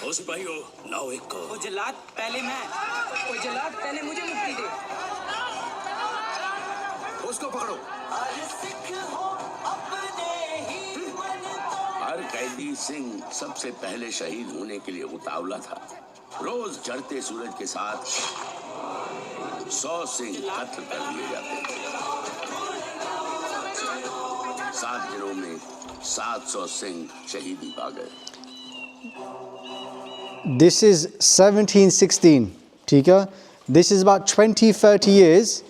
उस भाइयों लाओ एक को। वो जल्लाद पहले मैं, वो जल्लाद पहले मुझे मुक्ति दे। उसको पकड़ो। हर कैदी सिंह सबसे पहले शहीद होने के लिए उतावला था। रोज चढ़ते सूरज के साथ 100 सिंह कत्ल कर दिए जाते थे। 7 दिनों में 700 सिंह शहीदी पा गए। This is 1716, ठीक है? This is about 20-30 years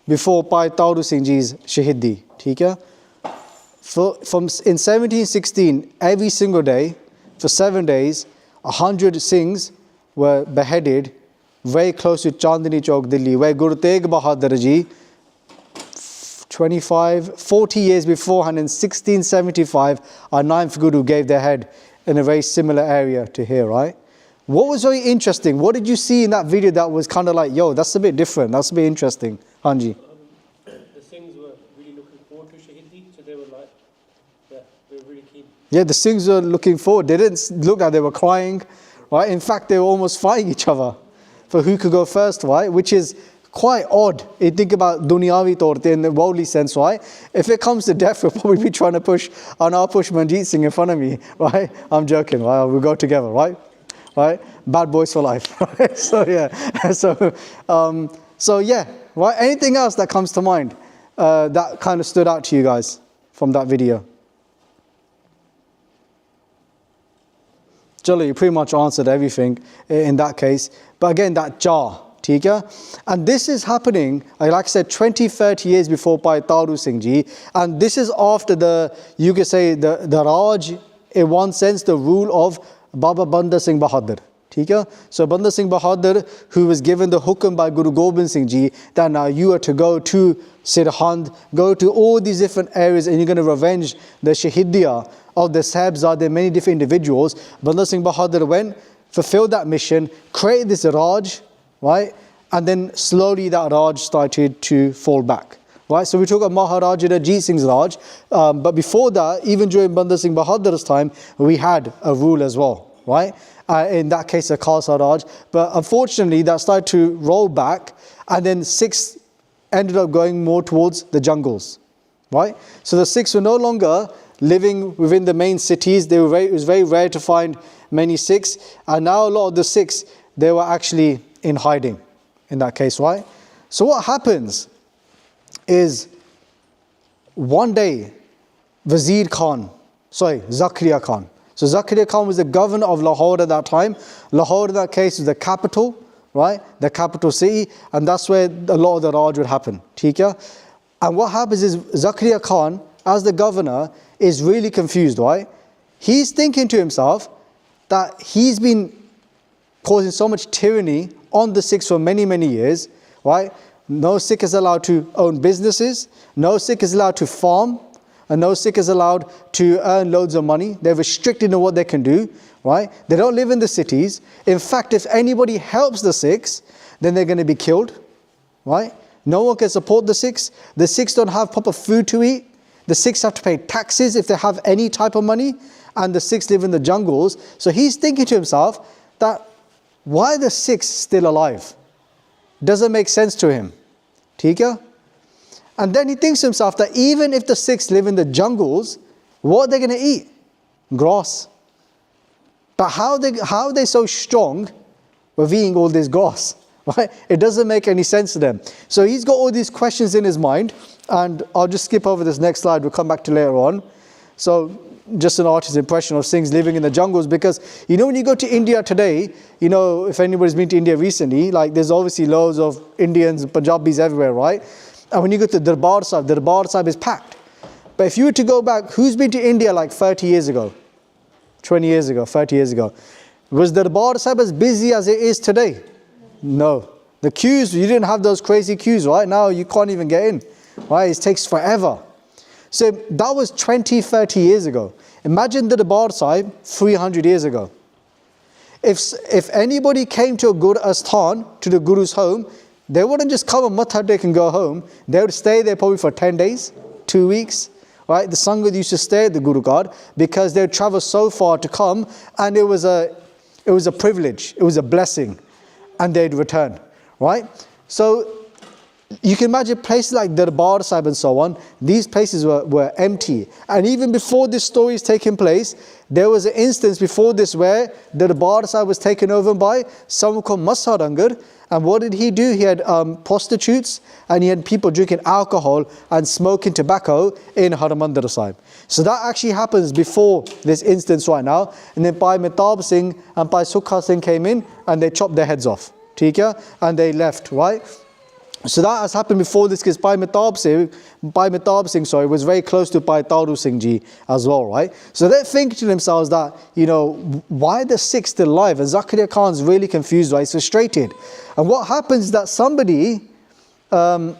before Bhai Sukhdeep Singh ji's shahidi, ठीक है? In 1716, every single day, for 7 days, 100 Singhs were beheaded very close to Chandni Chowk, Delhi, where Guru Tegh Bahadur ji, 40 years beforehand, in 1675, our 9th Guru gave their head in a very similar area to here, right? What was very interesting? What did you see in that video that was kind of like, yo, that's a bit different, that's a bit interesting, Hanji? The Singhs were really looking forward to Shahidi, so they were like, yeah, they were really keen. Yeah, the Singhs were looking forward. They didn't look like they were crying, right? In fact, they were almost fighting each other for who could go first, right? Which is quite odd. You think about Dunyavi Torte in the worldly sense, right? If it comes to death, we'll probably be trying to push, and I'll push Manjeet Singh in front of me, right? I'm joking, right? We'll go together, right? Right? Bad boys for life, right? So yeah, so yeah, right? Anything else that comes to mind that kind of stood out to you guys from that video? Jolly, you pretty much answered everything in that case. But again, that jar, ठीक है? And this is happening, like I said, 20-30 years before Bhai Sukhdeep Singh ji. And this is after the, you could say, the Raj, in one sense, the rule of Baba Banda Singh Bahadur. ठीक है? So Banda Singh Bahadur, who was given the hukum by Guru Gobind Singh ji, that now you are to go to Sirhind, go to all these different areas, and you're going to revenge the Shahidiyah of the Sahibzade, many different individuals. Banda Singh Bahadur went, fulfilled that mission, created this Raj, right? And then slowly that Raj started to fall back. Right? So we talk about Maharaja Ajit Singh's Raj, but before that, even during Banda Singh Bahadur's time, we had a rule as well, right? In that case, a Khalsa Raj. But unfortunately, that started to roll back, and then Sikhs ended up going more towards the jungles, right? So the Sikhs were no longer living within the main cities. It was very rare to find many Sikhs, and now a lot of the Sikhs, they were actually in hiding in that case, right? So what happens is one day Zakaria Khan. So Zakaria Khan was the governor of Lahore at that time. Lahore in that case was the capital, right? The capital city, and that's where a lot of the Raj would happen. ठीक है? And what happens is Zakaria Khan, as the governor, is really confused, right? He's thinking to himself that he's been causing so much tyranny on the Sikhs for many, many years, right? No Sikh is allowed to own businesses, no Sikh is allowed to farm, and no Sikh is allowed to earn loads of money. They're restricted in what they can do, right? They don't live in the cities. In fact, if anybody helps the Sikhs, then they're going to be killed, right? No one can support the Sikhs. The Sikhs don't have proper food to eat. The Sikhs have to pay taxes if they have any type of money, and the Sikhs live in the jungles. So he's thinking to himself that, why are the Sikhs still alive? Doesn't make sense to him. ठीक है? And then he thinks to himself that even if the Sikhs live in the jungles, what are they going to eat? Grass. But how are they so strong with eating all this grass? Right? It doesn't make any sense to them. So he's got all these questions in his mind, and I'll just skip over this next slide. We'll come back to later on. So just an artist's impression of Singhs living in the jungles, because you know when you go to India today, you know, if anybody's been to India recently, like there's obviously loads of Indians, Punjabis everywhere, right? And when you go to Darbar Sahib is packed. But if you were to go back, who's been to India like 30 years ago, 20 years ago, 30 years ago? Was Darbar Sahib as busy as it is today? No. The queues, you didn't have those crazy queues, right? Now you can't even get in, right? It takes forever. So that was 20, 30 years ago. Imagine the Darbar Sahib 300 years ago. If anybody came to a Gur Asthan, to the Guru's home, they wouldn't just come and matha take and go home. They would stay there probably for 10 days, 2 weeks. Right? The Sangha used to stay at the Guru God because they would travel so far to come, and it was a It was a privilege, it was a blessing, and they'd return, right? So you can imagine places like Darbar Sahib and so on, these places were empty. And even before this story is taking place, there was an instance before this where Darbar Sahib was taken over by someone called Masarangar. And what did he do? He had prostitutes, and he had people drinking alcohol and smoking tobacco in Harmandir Sahib. So that actually happens before this instance right now. And then Bhai Mehtab Singh and Bhai Sukha Singh came in and they chopped their heads off. ठीक है? And they left, right? So that has happened before this, because Bhai Mehtab Singh, was very close to Bhai Taru Singh Ji as well, right? So they're thinking to themselves that, you know, why are the Sikhs still alive? And Zakaria Khan's really confused, right? He's frustrated. And what happens is that somebody in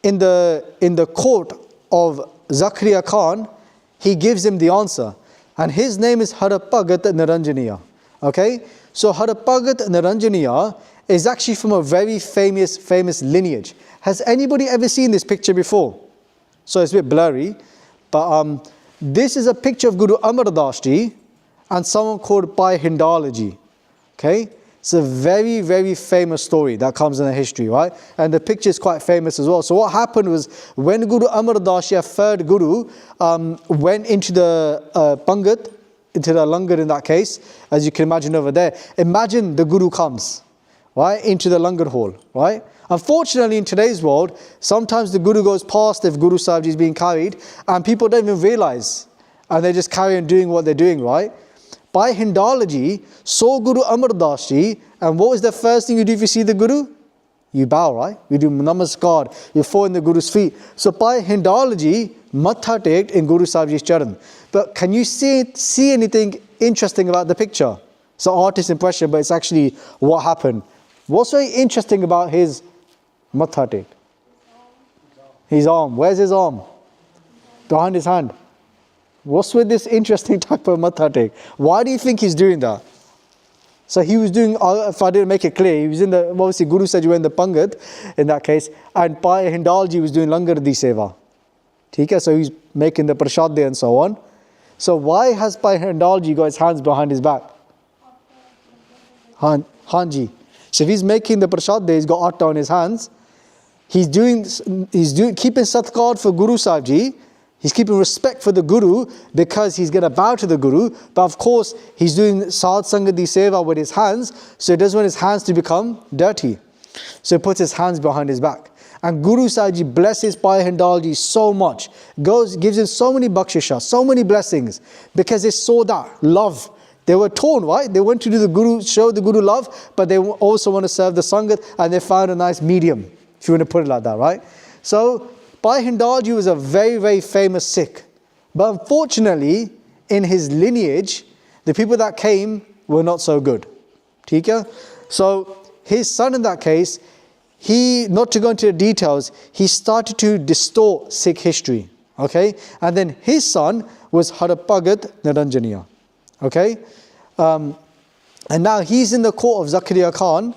the court of Zakaria Khan, he gives him the answer. And his name is Harapagat Naranjaniya. Okay? So Harapagat Naranjaniya is actually from a very famous lineage. Has anybody ever seen this picture before? So it's a bit blurry, but this is a picture of Guru Amar Das Ji and someone called Bhai Hindal Ji. Okay, it's a very famous story that comes in the history, right? And the picture is quite famous as well. So what happened was, when Guru Amar Das Ji, a third Guru, went into the Pangat, into the Langar in that case, as you can imagine over there. Imagine the Guru comes, right, into the Langar hall, right? Unfortunately, in today's world, sometimes the Guru goes past if Guru Sahib Ji is being carried, and people don't even realize, and they just carry on doing what they're doing, right? Bhai Hindal Ji saw Guru Amar Das Ji, and what is the first thing you do if you see the Guru? You bow, right? You do namaskar, you fall in the Guru's feet. So Bhai Hindal Ji matha teked in Guru Sahib Ji's charan. But can you see anything interesting about the picture? It's an artist's impression, but it's actually what happened. What's very interesting about his matha tek? His arm. Where's his arm? Behind his hand. What's with this interesting type of matha tek? Why do you think he's doing that? So he was doing, if I didn't make it clear, he was in the, obviously Guru said you were in the Pangat in that case, and Bhai Hindal Ji was doing Langar Di Seva. Okay, so he's making the prashad and so on. So why has Bhai Hindal Ji got his hands behind his back? Hanji. So if he's making the prashad, he's got atta on his hands. He's keeping satkar for Guru Sahib Ji. He's keeping respect for the Guru because he's going to bow to the Guru. But of course, he's doing Sad Sangha Di Seva with his hands, so he doesn't want his hands to become dirty. So he puts his hands behind his back. And Guru Sahib Ji blesses Bhai Hindal Ji so much. Gives him so many bakshishas, so many blessings, because they saw that love. They were torn, right? They went to do the Guru, show the Guru love, but they also want to serve the Sangat, and they found a nice medium, if you want to put it like that, right? So Bhai Hindal Ji was a very famous Sikh. But unfortunately, in his lineage, the people that came were not so good. Okay? So his son in that case, he, not to go into the details, he started to distort Sikh history. Okay? And then his son was Harapagat Naranjaniya. Okay? And now he's in the court of Zakaria Khan,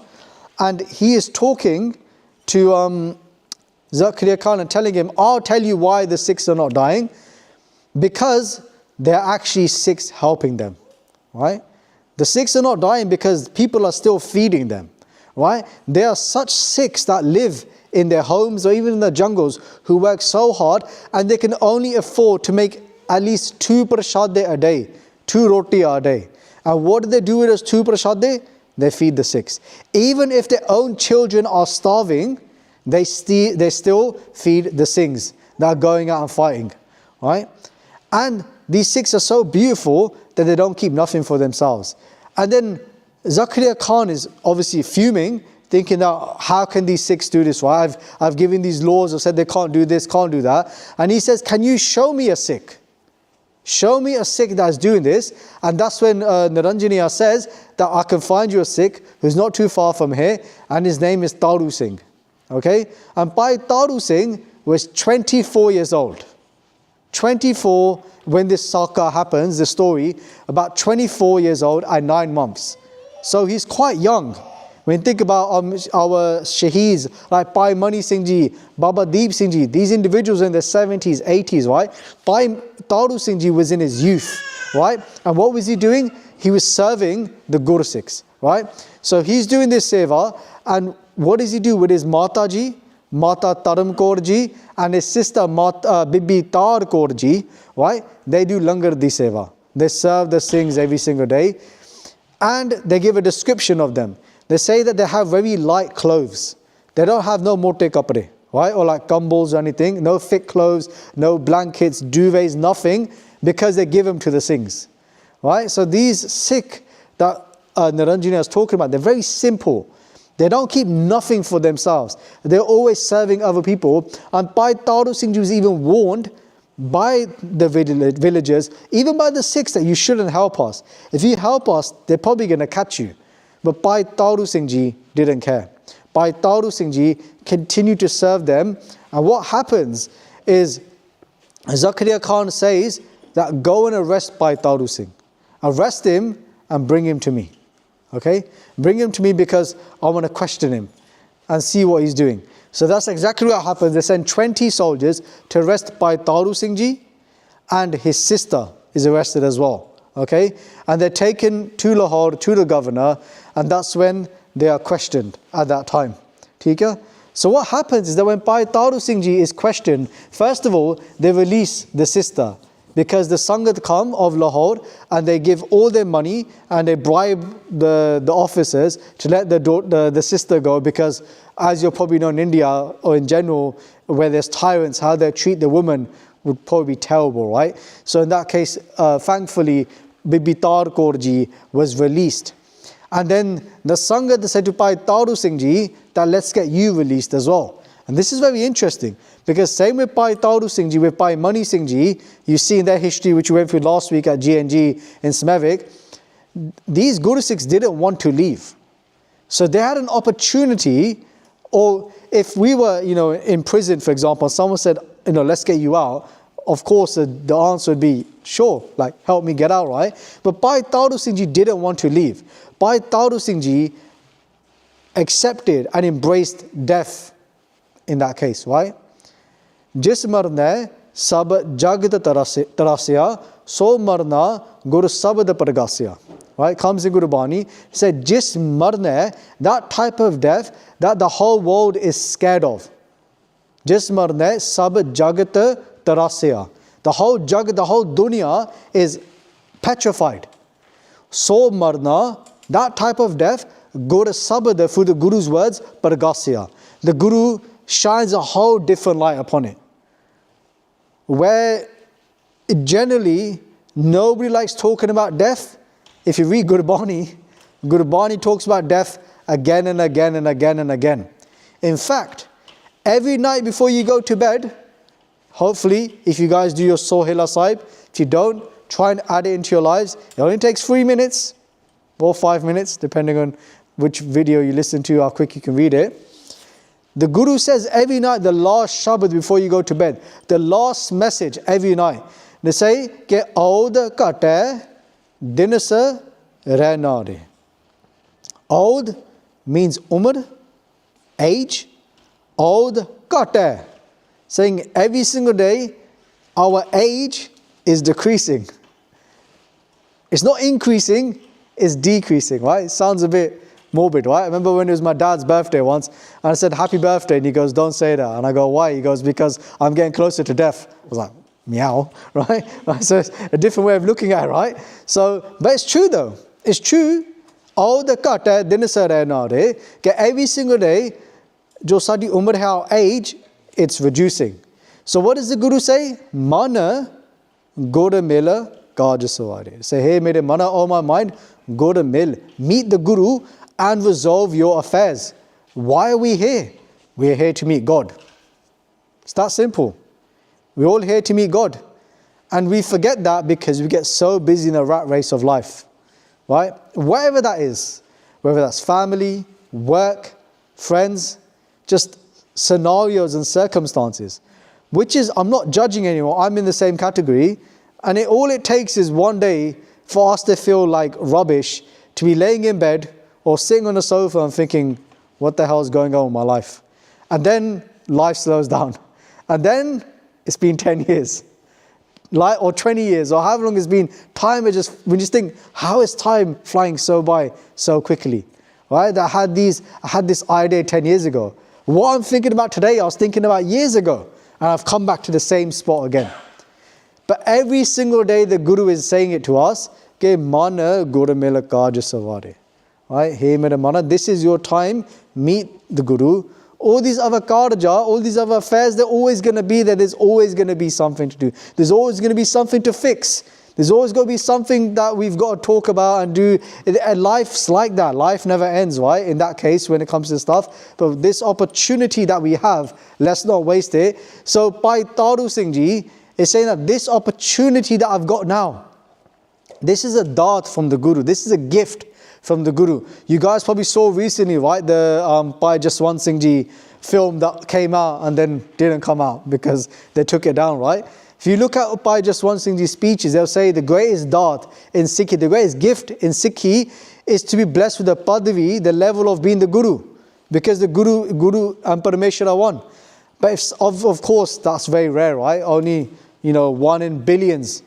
and he is talking to Zakaria Khan and telling him, I'll tell you why the Sikhs are not dying, because they're actually Sikhs helping them, right? The Sikhs are not dying because people are still feeding them, right? There are such Sikhs that live in their homes or even in the jungles who work so hard, and they can only afford to make at least 2 prashade a day, 2 roti a day. And what do they do with those 2 prashade? They feed the Sikhs. Even if their own children are starving, they still feed the Singhs that are going out and fighting, right? And these Sikhs are so beautiful that they don't keep nothing for themselves. And then Zakaria Khan is obviously fuming, thinking that how can these Sikhs do this, right? I've given these laws, I've said they can't do this, can't do that. And he says, can you show me a Sikh? Show me a Sikh that's doing this. And that's when Naranjaniya says that I can find you a Sikh who's not too far from here, and his name is Taru Singh. Okay? And Bhai Taru Singh was 24 years old. 24 when this Saka happens, the story, about 24 years old and 9 months. So he's quite young. When you think about our Shaheeds, like Bhai Mani Singh Ji, Baba Deep Singh Ji, these individuals in their 70s, 80s, right? Bhai Taru Singh Ji was in his youth, right? And what was he doing? he was serving the Guru Sikhs, right? So he's doing this seva, and what does he do with his Mataji, Mata Taram Kaur ji, and his sister Bibi Tar Kaur ji, right? They do Langar di seva. They serve the Singhs every single day, and they give a description of them. They say that they have very light clothes. They don't have no mote kapre, right? Or like gumballs or anything, no thick clothes, no blankets, duvets, nothing, because they give them to the Singhs, right? So these Sikh that Niranjana is talking about, they're very simple. They don't keep nothing for themselves. They're always serving other people. And Bhai Taru Singh Ji was even warned by the villagers, even by the Sikhs, that you shouldn't help us. If you help us, they're probably going to catch you. But Bhai Taru Singh Ji didn't care. Bhai Taru Singh Ji continued to serve them. And what happens is, Zakaria Khan says that go and arrest Bhai Taru Singh. Arrest him and bring him to me. Okay? Bring him to me because I want to question him and see what he's doing. So that's exactly what happens. They send 20 soldiers to arrest Bhai Taru Singh Ji, and his sister is arrested as well. Okay? And they're taken to Lahore, to the governor, and that's when they are questioned at that time. ठीक है? So what happens is that when Bhai Taru Singh Ji is questioned, first of all, they release the sister, because the Sangat come of Lahore and they give all their money and they bribe the officers to let the sister go, because as you probably know in India or in general, where there's tyrants, how they treat the woman would probably be terrible, right? So in that case, thankfully, Bibi Tar Kaur Ji was released. And then the Sangat said to Bhai Taru Singh Ji that let's get you released as well. And this is very interesting, because same with Bhai Taru Singh Ji, with Bhai Mani Singh Ji, you see in their history, which we went through last week at GNG in Smevik, these Guru Sikhs didn't want to leave. So they had an opportunity, or if we were, in prison, for example, someone said, let's get you out, of course the answer would be, sure, like help me get out, right? But Bhai Taru Singh Ji didn't want to leave. Bhai Taru Singh Ji accepted and embraced death in that case, right? Jis marna sab jagat tarasya, so marna guru sabad pragasya. Right? Comes in Guru Bani, said jis marna, that type of death that the whole world is scared of. Jis marna sab jagat tarasya. The whole jagat, the whole dunya is petrified. So marna, that type of death, Guru sabad, through the Guru's words, pragasya. The Guru shines a whole different light upon it, where generally nobody likes talking about death. If you read Gurbani talks about death again and again and again and again. In fact, every night before you go to bed, hopefully if you guys do your Sohila Sahib, if you don't, try and add it into your lives. It only takes 3 minutes or 5 minutes, depending on which video you listen to, how quick you can read it. The Guru says every night, the last Shabad before you go to bed, the last message every night, they say, Ke aud kate dinasa renare. Aud means umr, age. Aud kate, saying every single day, our age is decreasing. It's not increasing, it's decreasing, right? It sounds a bit morbid, right? I remember when it was my dad's birthday once, and I said, happy birthday, and he goes, don't say that. And I go, why? He goes, because I'm getting closer to death. I was like, meow, right? So it's a different way of looking at it, right? So, but it's true though. It's true. All the kata din sa rehna re, that every single day, jo sadi umr hai, our age, it's reducing. So what does the Guru say? Mana gora mela kaj saware. Say, hey, mere mana, oh my mind, gora mil. Meet the Guru and resolve your affairs. Why are we here? We are here to meet God. It's that simple. We're all here to meet God. And we forget that because we get so busy in the rat race of life. Right? Whatever that is, whether that's family, work, friends, just scenarios and circumstances, which is, I'm not judging anyone, I'm in the same category, and all it takes is one day for us to feel like rubbish, to be laying in bed or sitting on a sofa and thinking, what the hell is going on with my life? And then life slows down. And then it's been 10 years. like, or 20 years, or however long it's been, time is just, we just think, how is time flying so by so quickly? Right? I had this idea 10 years ago. What I'm thinking about today, I was thinking about years ago, and I've come back to the same spot again. But every single day the Guru is saying it to us, ke mana guru mela kaj savare. Right? Hey mera mana, this is your time, meet the Guru. All these other karja, all these other affairs, they're always going to be there. There's always going to be something to do. There's always going to be something to fix. There's always going to be something that we've got to talk about and do. And life's like that. Life never ends, right? In that case, when it comes to stuff. But this opportunity that we have, let's not waste it. So Bhai Taru Singh Ji is saying that this opportunity that I've got now, this is a dart from the Guru. This is a gift from the Guru. You guys probably saw recently, right? The Bhai Jaswant Singh Ji film that came out and then didn't come out because they took it down, right? If you look at Bhai Jaswant Singh Ji's speeches, they'll say the greatest dart in Sikhi, the greatest gift in Sikhi is to be blessed with the padavi, the level of being the Guru. Because the Guru and Parameshwara are one. But if, of course, that's very rare, right? Only, 1 in billions,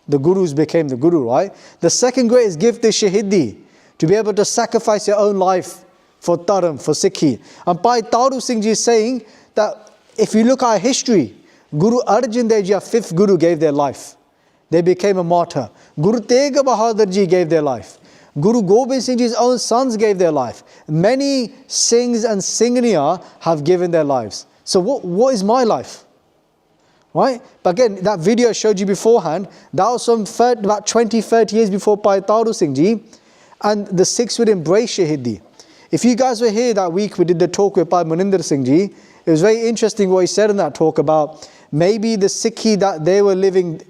the Gurus became the Guru, right? The second greatest gift is Shahidi, to be able to sacrifice your own life for Dharam, for Sikhi. And Bhai Taru Singh Ji is saying that if you look at history, Guru Arjan Dev Ji, our 5th Guru, gave their life. They became a martyr. Guru Tegh Bahadur Ji gave their life. Guru Gobind Singh Ji's own sons gave their life. Many Singhs and Singhniya have given their lives. So what is my life? Right? But again, that video I showed you beforehand, that was about 20, 30 years before Bhai Taru Singh Ji. And the Sikhs would embrace Shahidi. If you guys were here that week, we did the talk with Bhai Maninder Singh Ji. It was very interesting what he said in that talk about maybe the Sikhi that they were living,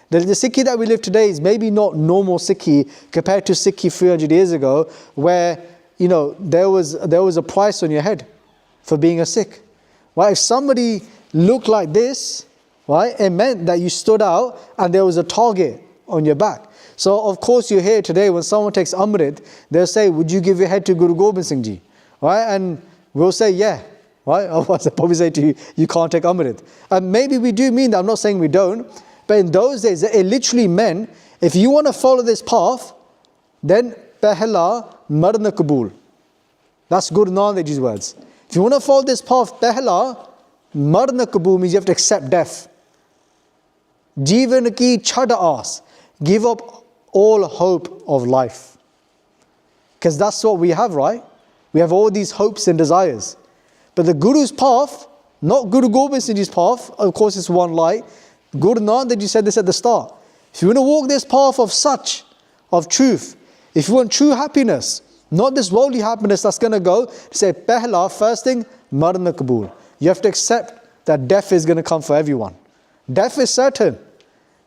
the Sikhi that we live today is maybe not normal Sikhi compared to Sikhi 300 years ago, where, there was a price on your head for being a Sikh. Right? If somebody looked like this, right, it meant that you stood out and there was a target on your back. So of course you hear today when someone takes Amrit, they'll say, would you give your head to Guru Gobind Singh Ji? Right? And we'll say, yeah. Right? Otherwise they'll probably say to you, you can't take Amrit. And maybe we do mean that. I'm not saying we don't. But in those days, it literally meant, if you want to follow this path, then Pehla Marna Kabul. That's Guru Nanak Dev Ji's words. If you want to follow this path, Pehla Marna Kabul means you have to accept death. Jeevan ki chhad aas. Give up all hope of life. Because that's what we have, right? We have all these hopes and desires. But the Guru's path, not Guru Gobind Singh Ji's path, of course it's one light. Guru Nanak Dev Ji said this at the start. If you want to walk this path of such, of truth, if you want true happiness, not this worldly happiness that's going to go, say, Pehla, first thing, Marna Kabul. You have to accept that death is going to come for everyone. Death is certain.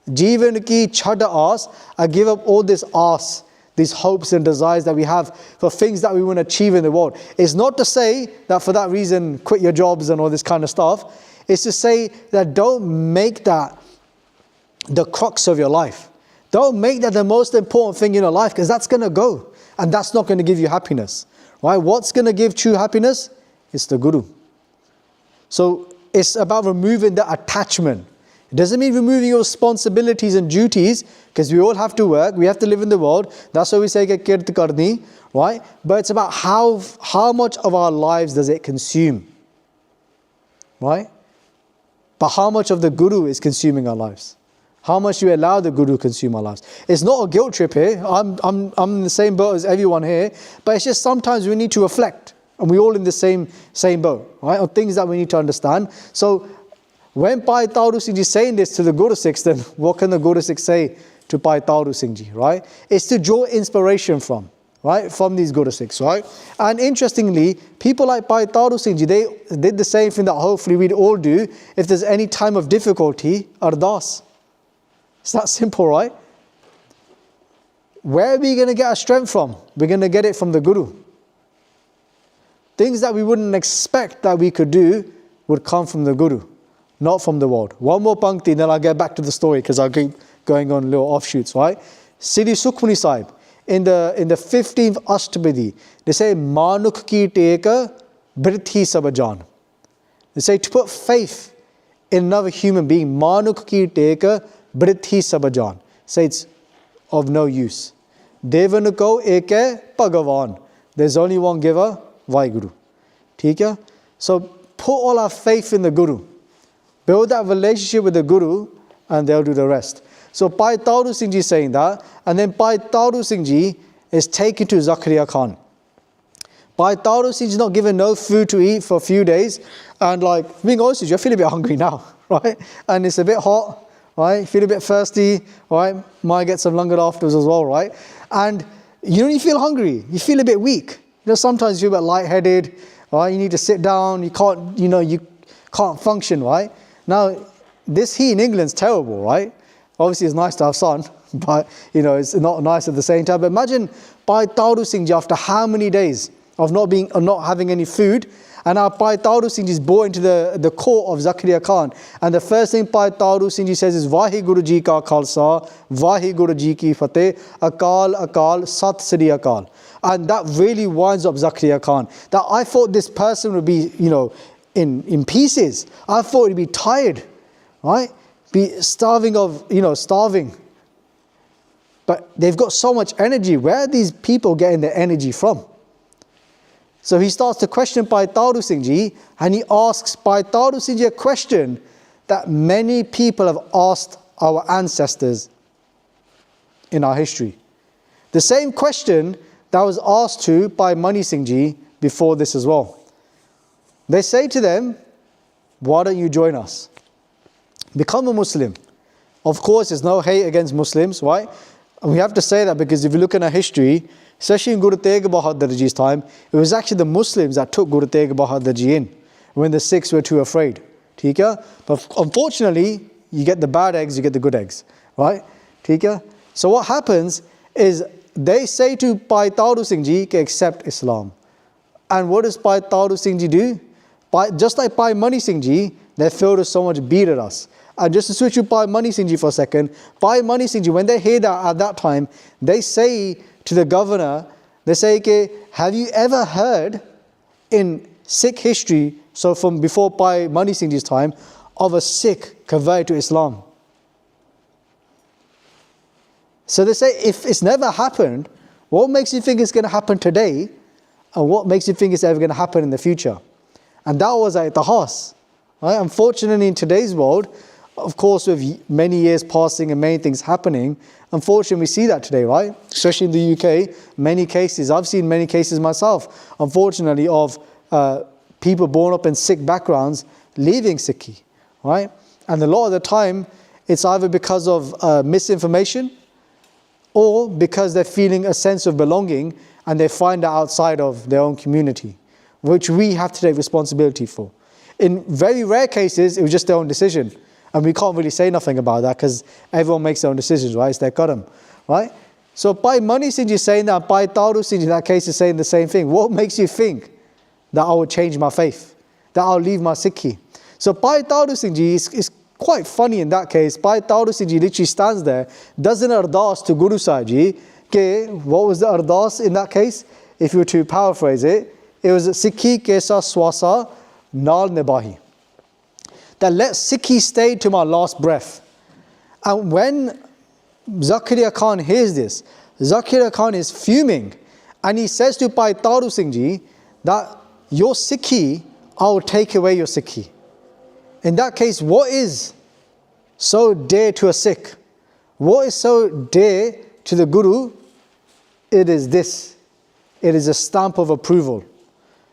Jeevan ki chhad aas, I give up all this aas, these hopes and desires that we have for things that we want to achieve in the world. It's not to say that for that reason, quit your jobs and all this kind of stuff. It's to say that don't make that the crux of your life. Don't make that the most important thing in your life, because that's going to go. And that's not going to give you happiness. Right? What's going to give true happiness? It's the Guru. So it's about removing the attachment. It doesn't mean removing your responsibilities and duties, because we all have to work, we have to live in the world. That's why we say Kirtan karni, right? But it's about how much of our lives does it consume, right? But how much of the Guru is consuming our lives? How much do we allow the Guru to consume our lives? It's not a guilt trip here. I'm in the same boat as everyone here, but it's just sometimes we need to reflect, and we're all in the same boat, right? On things that we need to understand. So when Bhai Taru Singh Ji is saying this to the Guru Sikhs, then what can the Guru Sikhs say to Bhai Taru Singh Ji, right? It's to draw inspiration from, right? From these Guru Sikhs, right? And interestingly, people like Bhai Taru Singh Ji, they did the same thing that hopefully we'd all do if there's any time of difficulty, ardas. It's that simple, right? Where are we going to get our strength from? We're going to get it from the Guru. Things that we wouldn't expect that we could do would come from the Guru, not from the world. One more pankti, then I'll get back to the story, because I'll keep going on little offshoots, right? Siri Sukhmani Sahib, in the 15th Ashtabadi, they say, Manuk ki teka brithi sabajan. They say to put faith in another human being, Manuk ki teka Brithi Sabajan. Say it's of no use. Devanako Eke Bhagavan. There's only one giver, WhyGuru. Okay? So put all our faith in the Guru. Build that relationship with the Guru and they'll do the rest. So Bhai Tauru Singh Ji is saying that, and then Bhai Tauru Singh Ji is taken to Zakaria Khan. Bhai Tauru Singh Ji is not given no food to eat for a few days, and like, being honest with you, I feel a bit hungry now, right? And it's a bit hot, right? Feel a bit thirsty, right? Might get some langar afterwards as well, right? And you don't feel hungry, you feel a bit weak. You know, sometimes you feel a bit lightheaded, right? You need to sit down, you can't function, right? Now, this heat in England's terrible, right? Obviously, it's nice to have sun, but it's not nice at the same time. But imagine Bhai Tauru Singh Ji after how many days of not having any food, and now Bhai Tauru Singh Ji is brought into the court of Zakaria Khan, and the first thing Bhai Tauru Singh Ji says is WhyGuru Ji ka Khalsa, WhyGuru Ji ki Fateh, Akal Akal Sat Sri Akal. And that really winds up Zakaria Khan. That I thought this person would be, in pieces. I thought he'd be tired, right? Be starving. But they've got so much energy. Where are these people getting their energy from? So he starts to question Bhai Tauru Singh Ji, and he asks Bhai Tauru Singh Ji a question that many people have asked our ancestors in our history. The same question that was asked to by Mani Singh Ji before this as well. They say to them, why don't you join us? Become a Muslim. Of course, there's no hate against Muslims, right? And we have to say that because if you look in our history, especially in Guru Tegh Bahadur Ji's time, it was actually the Muslims that took Guru Tegh Bahadur Ji in when the Sikhs were too afraid. But unfortunately, you get the bad eggs, you get the good eggs, right? So what happens is they say to Bhai Tauru Singh Ji, accept Islam. And what does Bhai Tauru Singh Ji do? Just like Bhai Mani Singh Ji, they feel to so much beat at us. And just to switch to Bhai Mani Singh Ji for a second, Bhai Mani Singh Ji, when they hear that at that time, they say to the governor, they say, have you ever heard in Sikh history, so from before Bhai Mani Singh Ji's time, of a Sikh converted to Islam? So they say, if it's never happened, what makes you think it's going to happen today? And what makes you think it's ever going to happen in the future? And that was at Itihas. Right? Unfortunately, in today's world, of course, with many years passing and many things happening, unfortunately, we see that today, right? Especially in the UK, many cases, I've seen many cases myself, unfortunately, of people born up in Sikh backgrounds leaving Sikhi, right? And a lot of the time, it's either because of misinformation or because they're feeling a sense of belonging and they find it outside of their own community, which we have to take responsibility for. In very rare cases, it was just their own decision. And we can't really say nothing about that because everyone makes their own decisions, right? It's their karam, right? So Bhai Mani Singh Ji is saying that, Bhai Tauru Singh Ji in that case is saying the same thing. What makes you think that I will change my faith? That I'll leave my Sikhi? So Bhai Tauru Singh Ji is quite funny in that case. Bhai Tauru Singh Ji literally stands there, does an ardas to Guru Sahib Ji. What was the ardas in that case? If you were to paraphrase it, it was Sikhi Kesa Swasa Nal Nibahi. That let Sikhi stay to my last breath. And when Zakaria Khan hears this, Zakaria Khan is fuming. And he says to Bhai Tauru Singh Ji that your Sikhi, I will take away your Sikhi. In that case, what is so dear to a Sikh? What is so dear to the Guru? It is this. It is a stamp of approval.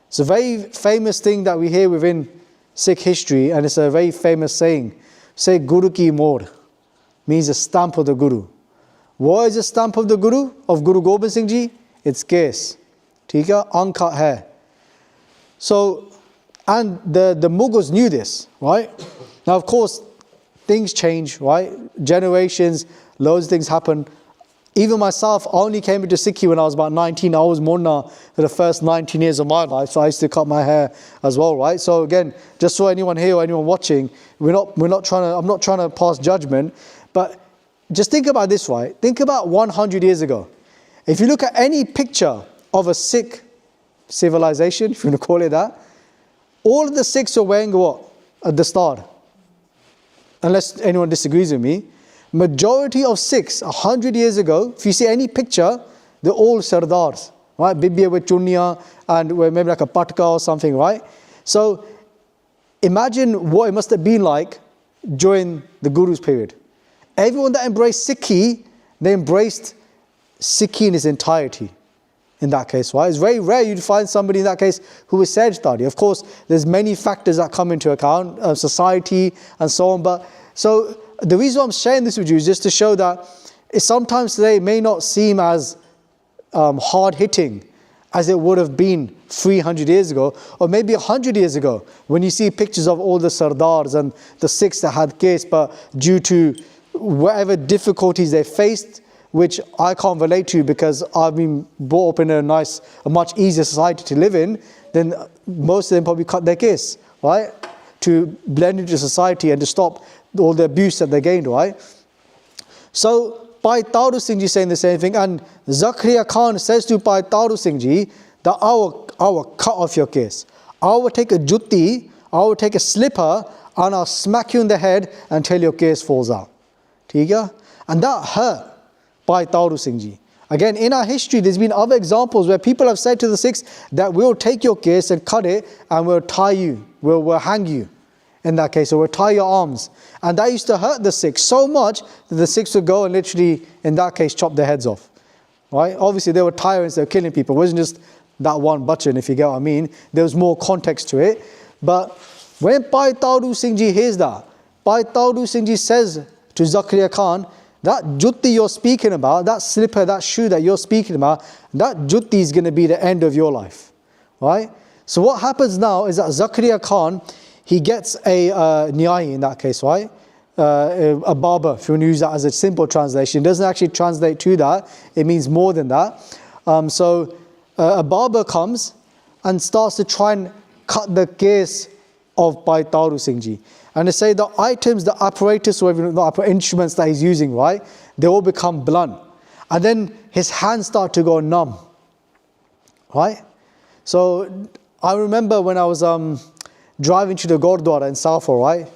It's a very famous thing that we hear within Sikh history, and it's a very famous saying. Say Guru ki more means a stamp of the Guru. What is a stamp of the Guru? Of Guru Gobind Singh Ji? It's case. ठीक है? Uncut hair. So, and the Mughals knew this, right? Now, of course, things change, right? Generations, loads of things happen. Even myself, I only came into Sikhi when I was about 19. I was Munna for the first 19 years of my life, so I used to cut my hair as well, right? So again, just so anyone here or anyone watching, I'm not trying to pass judgment, but just think about this, right? Think about 100 years ago. If you look at any picture of a Sikh civilization, if you want to call it that, all of the Sikhs are wearing what? A dastar. Unless anyone disagrees with me. Majority of Sikhs 100 years ago, if you see any picture, they're all sardars, right? Bibia with chunniya and maybe like a patka or something, right? So imagine what it must have been like during the Guru's period. Everyone that embraced Sikhi, they embraced Sikhi in its entirety. In that case, right? It's very rare you'd find somebody in that case who is Sajdari. Of course, there's many factors that come into account, society and so on. But so the reason I'm sharing this with you is just to show that it sometimes today may not seem as hard hitting as it would have been 300 years ago, or maybe 100 years ago, when you see pictures of all the Sardars and the Sikhs that had case, but due to whatever difficulties they faced, which I can't relate to because I've been brought up in a much easier society to live in, then most of them probably cut their case, right? To blend into society and to stop all the abuse that they gained, right? So, Bhai Taru Singh Ji saying the same thing, and Zakaria Khan says to Bhai Taru Singh Ji that I will cut off your case. I will take a jutti, I will take a slipper, and I'll smack you in the head until your case falls out. And that hurt Bhai Taru Singh Ji. Again, in our history, there's been other examples where people have said to the Sikhs that we'll take your case and cut it and we'll tie you, we'll hang you in that case, or we'll tie your arms. And that used to hurt the Sikhs so much that the Sikhs would go and literally, in that case, chop their heads off. Right? Obviously, they were tyrants, they were killing people. It wasn't just that one button, if you get what I mean. There was more context to it. But when Bhai Taru Singh Ji hears that, Bhai Taru Singh Ji says to Zakaria Khan, that jutti you're speaking about, that slipper, that shoe that you're speaking about, that jutti is going to be the end of your life. Right? So what happens now is that Zakaria Khan, he gets a nyai in that case, right? A barber, if you want to use that as a simple translation. It doesn't actually translate to that. It means more than that. So a barber comes and starts to try and cut the case of Bhai Taru Singh Ji. And they say the items, the apparatus, or the instruments that he's using, right? They all become blunt. And then his hands start to go numb. Right? So I remember when I was driving to the Gurdwara in Southall, right?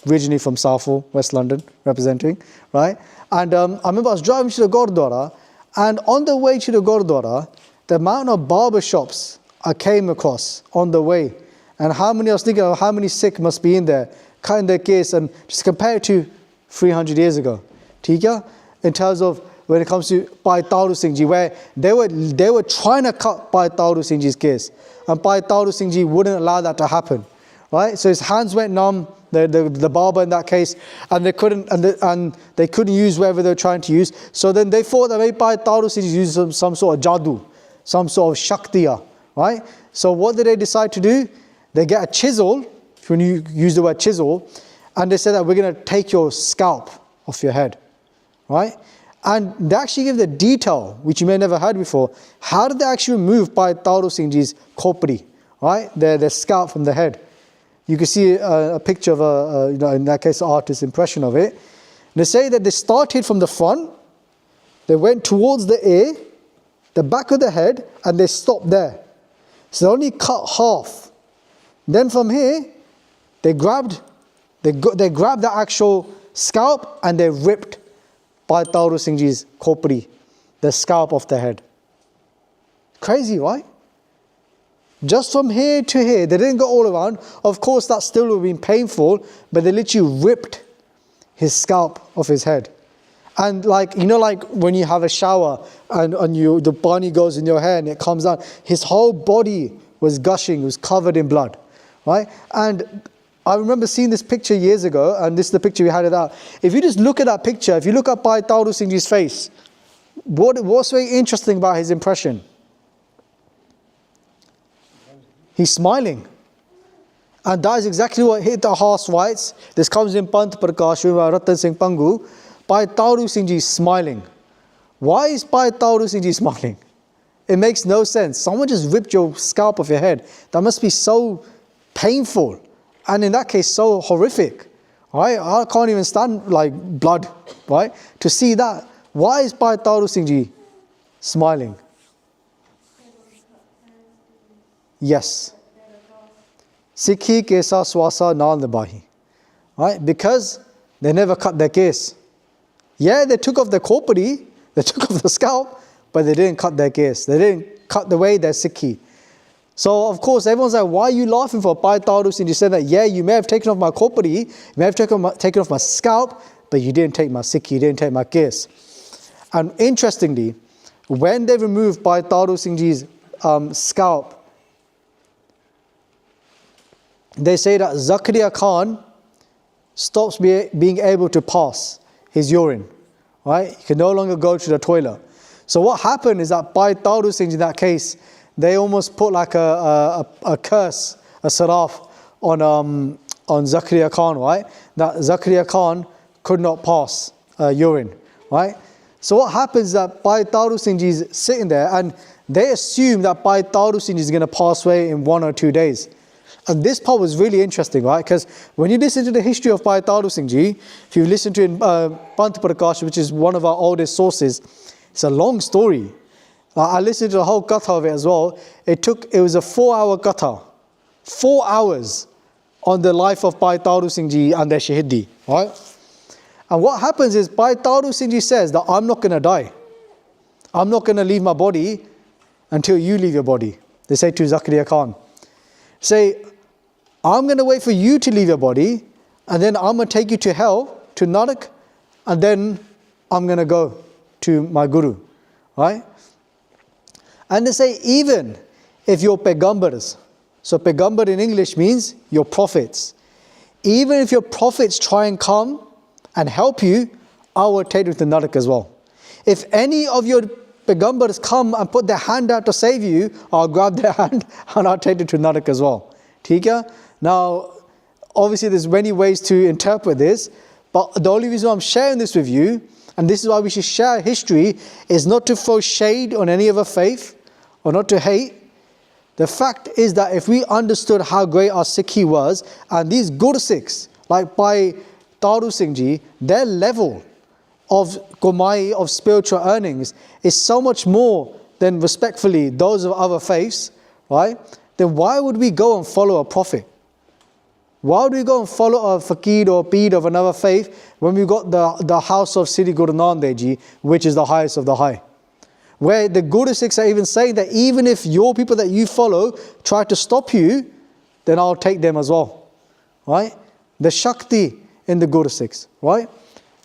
Originally from Southall, West London, representing, right? And I remember I was driving to the Gurdwara, and on the way to the Gurdwara, the amount of barber shops I came across on the way, and I was thinking of how many Sikh must be in there, cutting their case, and just compare it to 300 years ago. In terms of when it comes to Bhai Taru Singh Ji, where they were trying to cut Bhai Taru Singh Ji's case, and Bhai Taru Singh Ji wouldn't allow that to happen. Right? So his hands went numb, the barber in that case, and they couldn't use whatever they were trying to use. So then they thought that maybe Bhai Taru Singh Ji used some sort of jadoo, some sort of shaktiya, right? So what did they decide to do? They get a chisel, when you use the word chisel, and they said that we're going to take your scalp off your head, right? And they actually give the detail, which you may have never heard before. How did they actually remove Bhai Taru Singh Ji's khopri, right? Their scalp from the head. You can see a picture of in that case, an artist's impression of it. They say that they started from the front, they went towards the ear, the back of the head, and they stopped there. So they only cut half. Then from here, they grabbed the actual scalp and they ripped Bhai Taru Singh Ji's khopri, the scalp off the head. Crazy, right? Just from here to here, they didn't go all around. Of course, that still would have been painful, but they literally ripped his scalp off his head. And like when you have a shower and the bunny goes in your hair and it comes out, his whole body was gushing, was covered in blood, right? And I remember seeing this picture years ago, and this is the picture we had it out. If you just look at that picture, if you look at Bhai Taru Singh Ji's face, what's very interesting about his impression? He's smiling. And that is exactly what hit the horse writes. This comes in Pant Prakash, Ratan Singh Pangu. Bhai Taru Singh Ji is smiling. Why is Bhai Taru Singh Ji smiling? It makes no sense. Someone just ripped your scalp off your head. That must be so painful. And in that case, so horrific. Right? I can't even stand like blood. Right? To see that. Why is Bhai Taru Singh Ji smiling? Yes. Sikhi kesa swasa nal nibahi. Right? Because they never cut their case. Yeah, they took off the khopri, they took off the scalp, but they didn't cut their case. They didn't cut away their Sikhi. So of course everyone's like, why are you laughing for? Bhai Taru Singh, you said that, yeah, you may have taken off my khopri, you may have taken off my scalp, but you didn't take my Sikhi, you didn't take my case. And interestingly, when they removed Bhai Taru Singh Ji's scalp, they say that Zakaria Khan stops being able to pass his urine, right? He can no longer go to the toilet. So what happened is that Bhai Taru Singh in that case, they almost put like a curse, a saraf on Zakaria Khan, right? That Zakaria Khan could not pass urine, right? So what happens is that Bhai Taru Singh is sitting there and they assume that Bhai Taru Singh is going to pass away in 1 or 2 days. And this part was really interesting, right? Because when you listen to the history of Bhai Taru Singh Ji, if you listen to Panth Prakash, which is one of our oldest sources, it's a long story. I listened to the whole katha of it as well. It was a 4-hour katha. 4 hours on the life of Bhai Taru Singh Ji and their Shahidi, right? And what happens is Bhai Taru Singh Ji says that I'm not going to die. I'm not going to leave my body until you leave your body. They say to Zakaria Khan. Say, I'm going to wait for you to leave your body and then I'm going to take you to hell, to Nanak, and then I'm going to go to my Guru, right? And they say, even if you're Pegambars, so Pegambar in English means your prophets, even if your prophets try and come and help you, I will take you to Narak as well. If any of your Pegambars come and put their hand out to save you, I'll grab their hand and I'll take you to Narak as well. Theek? Now, obviously there's many ways to interpret this, but the only reason I'm sharing this with you, and this is why we should share history, is not to throw shade on any other faith, or not to hate. The fact is that if we understood how great our Sikhi was, and these Gur Sikhs, like Bhai Taru Singh Ji, their level of Gomai, of spiritual earnings, is so much more than respectfully those of other faiths, right? Then why would we go and follow a prophet? Why would we go and follow a fakir or a peed of another faith when we got the house of Sri Guru Nanak Dev Ji, which is the highest of the high? Where the Guru Sikhs are even saying that even if your people that you follow try to stop you, then I'll take them as well, right? The Shakti in the Guru Sikhs, right?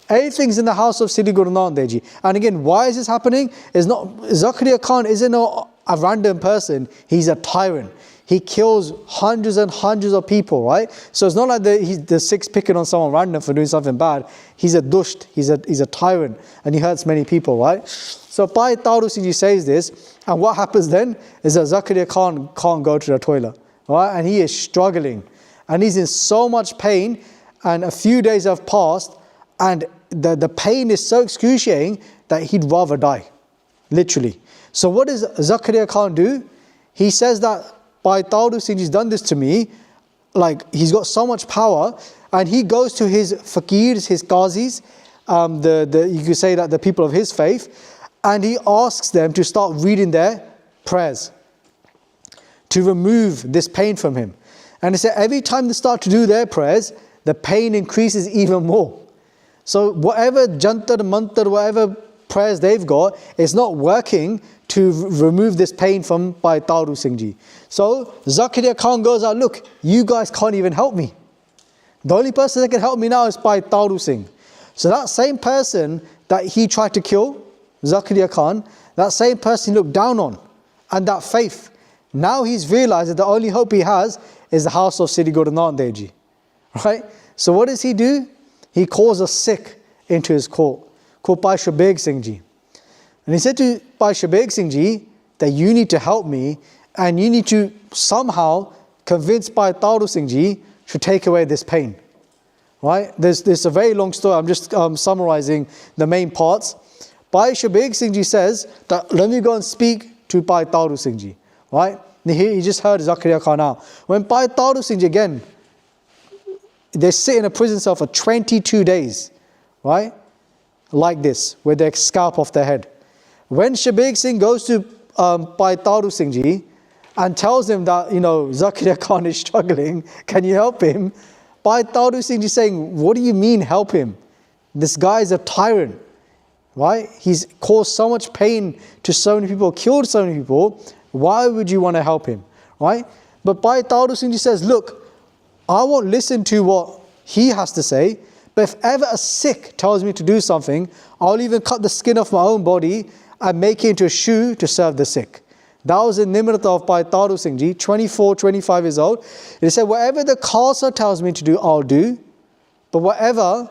Everything's in the house of Sri Guru Nanak Dev Ji. And again, why is this happening? It's not, Zakaria Khan isn't a random person, he's a tyrant. He kills hundreds and hundreds of people, right? So it's not like the Sikhs picking on someone random for doing something bad. He's a dusht, he's a tyrant, and he hurts many people, right? So Bhai Taru Singh Ji says this, and what happens then is that Zakaria Khan can't go to the toilet, right? And he is struggling, and he's in so much pain, and a few days have passed, and the pain is so excruciating that he'd rather die, literally. So what does Zakaria Khan do? He says that Bhai Taru Singh Ji's done this to me, like he's got so much power, and he goes to his fakirs, his qazis, you could say that the people of his faith, and he asks them to start reading their prayers to remove this pain from him. And he said every time they start to do their prayers, the pain increases even more. So whatever jantar, mantar, whatever prayers they've got, it's not working to remove this pain from Bhai Taru Singh Ji. So Zakaria Khan goes out, look, you guys can't even help me. The only person that can help me now is Bhai Taru Singh. So that same person that he tried to kill, Zakaria Khan, that same person he looked down on, and that faith, now he's realized that the only hope he has is the house of Sri Guru Nanak Dev Ji. Right? So what does he do? He calls a Sikh into his court, called Bhai Sukhdeep Singh Ji. And he said to Bhai Sukhdeep Singh Ji that you need to help me and you need to somehow convince Bhai Taru Singh Ji to take away this pain. Right? There's a very long story. I'm just summarizing the main parts. Bhai Sukhdeep Singh Ji says that let me go and speak to Bhai Taru Singh Ji. Right? He just heard Zakaria Khan out. When Bhai Taru Singh Ji again, they sit in a prison cell for 22 days. Right? Like this, with their scalp off their head. When Sukhdeep Singh goes to Bhai Taru Singh Ji and tells him that, Zakaria Khan is struggling, can you help him? Bhai Taru Singh Ji is saying, what do you mean help him? this guy is a tyrant, right? He's caused so much pain to so many people, killed so many people. Why would you want to help him, right? But Bhai Taru Singh Ji says, look, I won't listen to what he has to say, but if ever a Sikh tells me to do something, I'll even cut the skin off my own body and make it into a shoe to serve the Sikh. That was the Nimrata of Bhai Taru Singh Ji, 24, 25 years old. He said, whatever the Khalsa tells me to do, I'll do. But whatever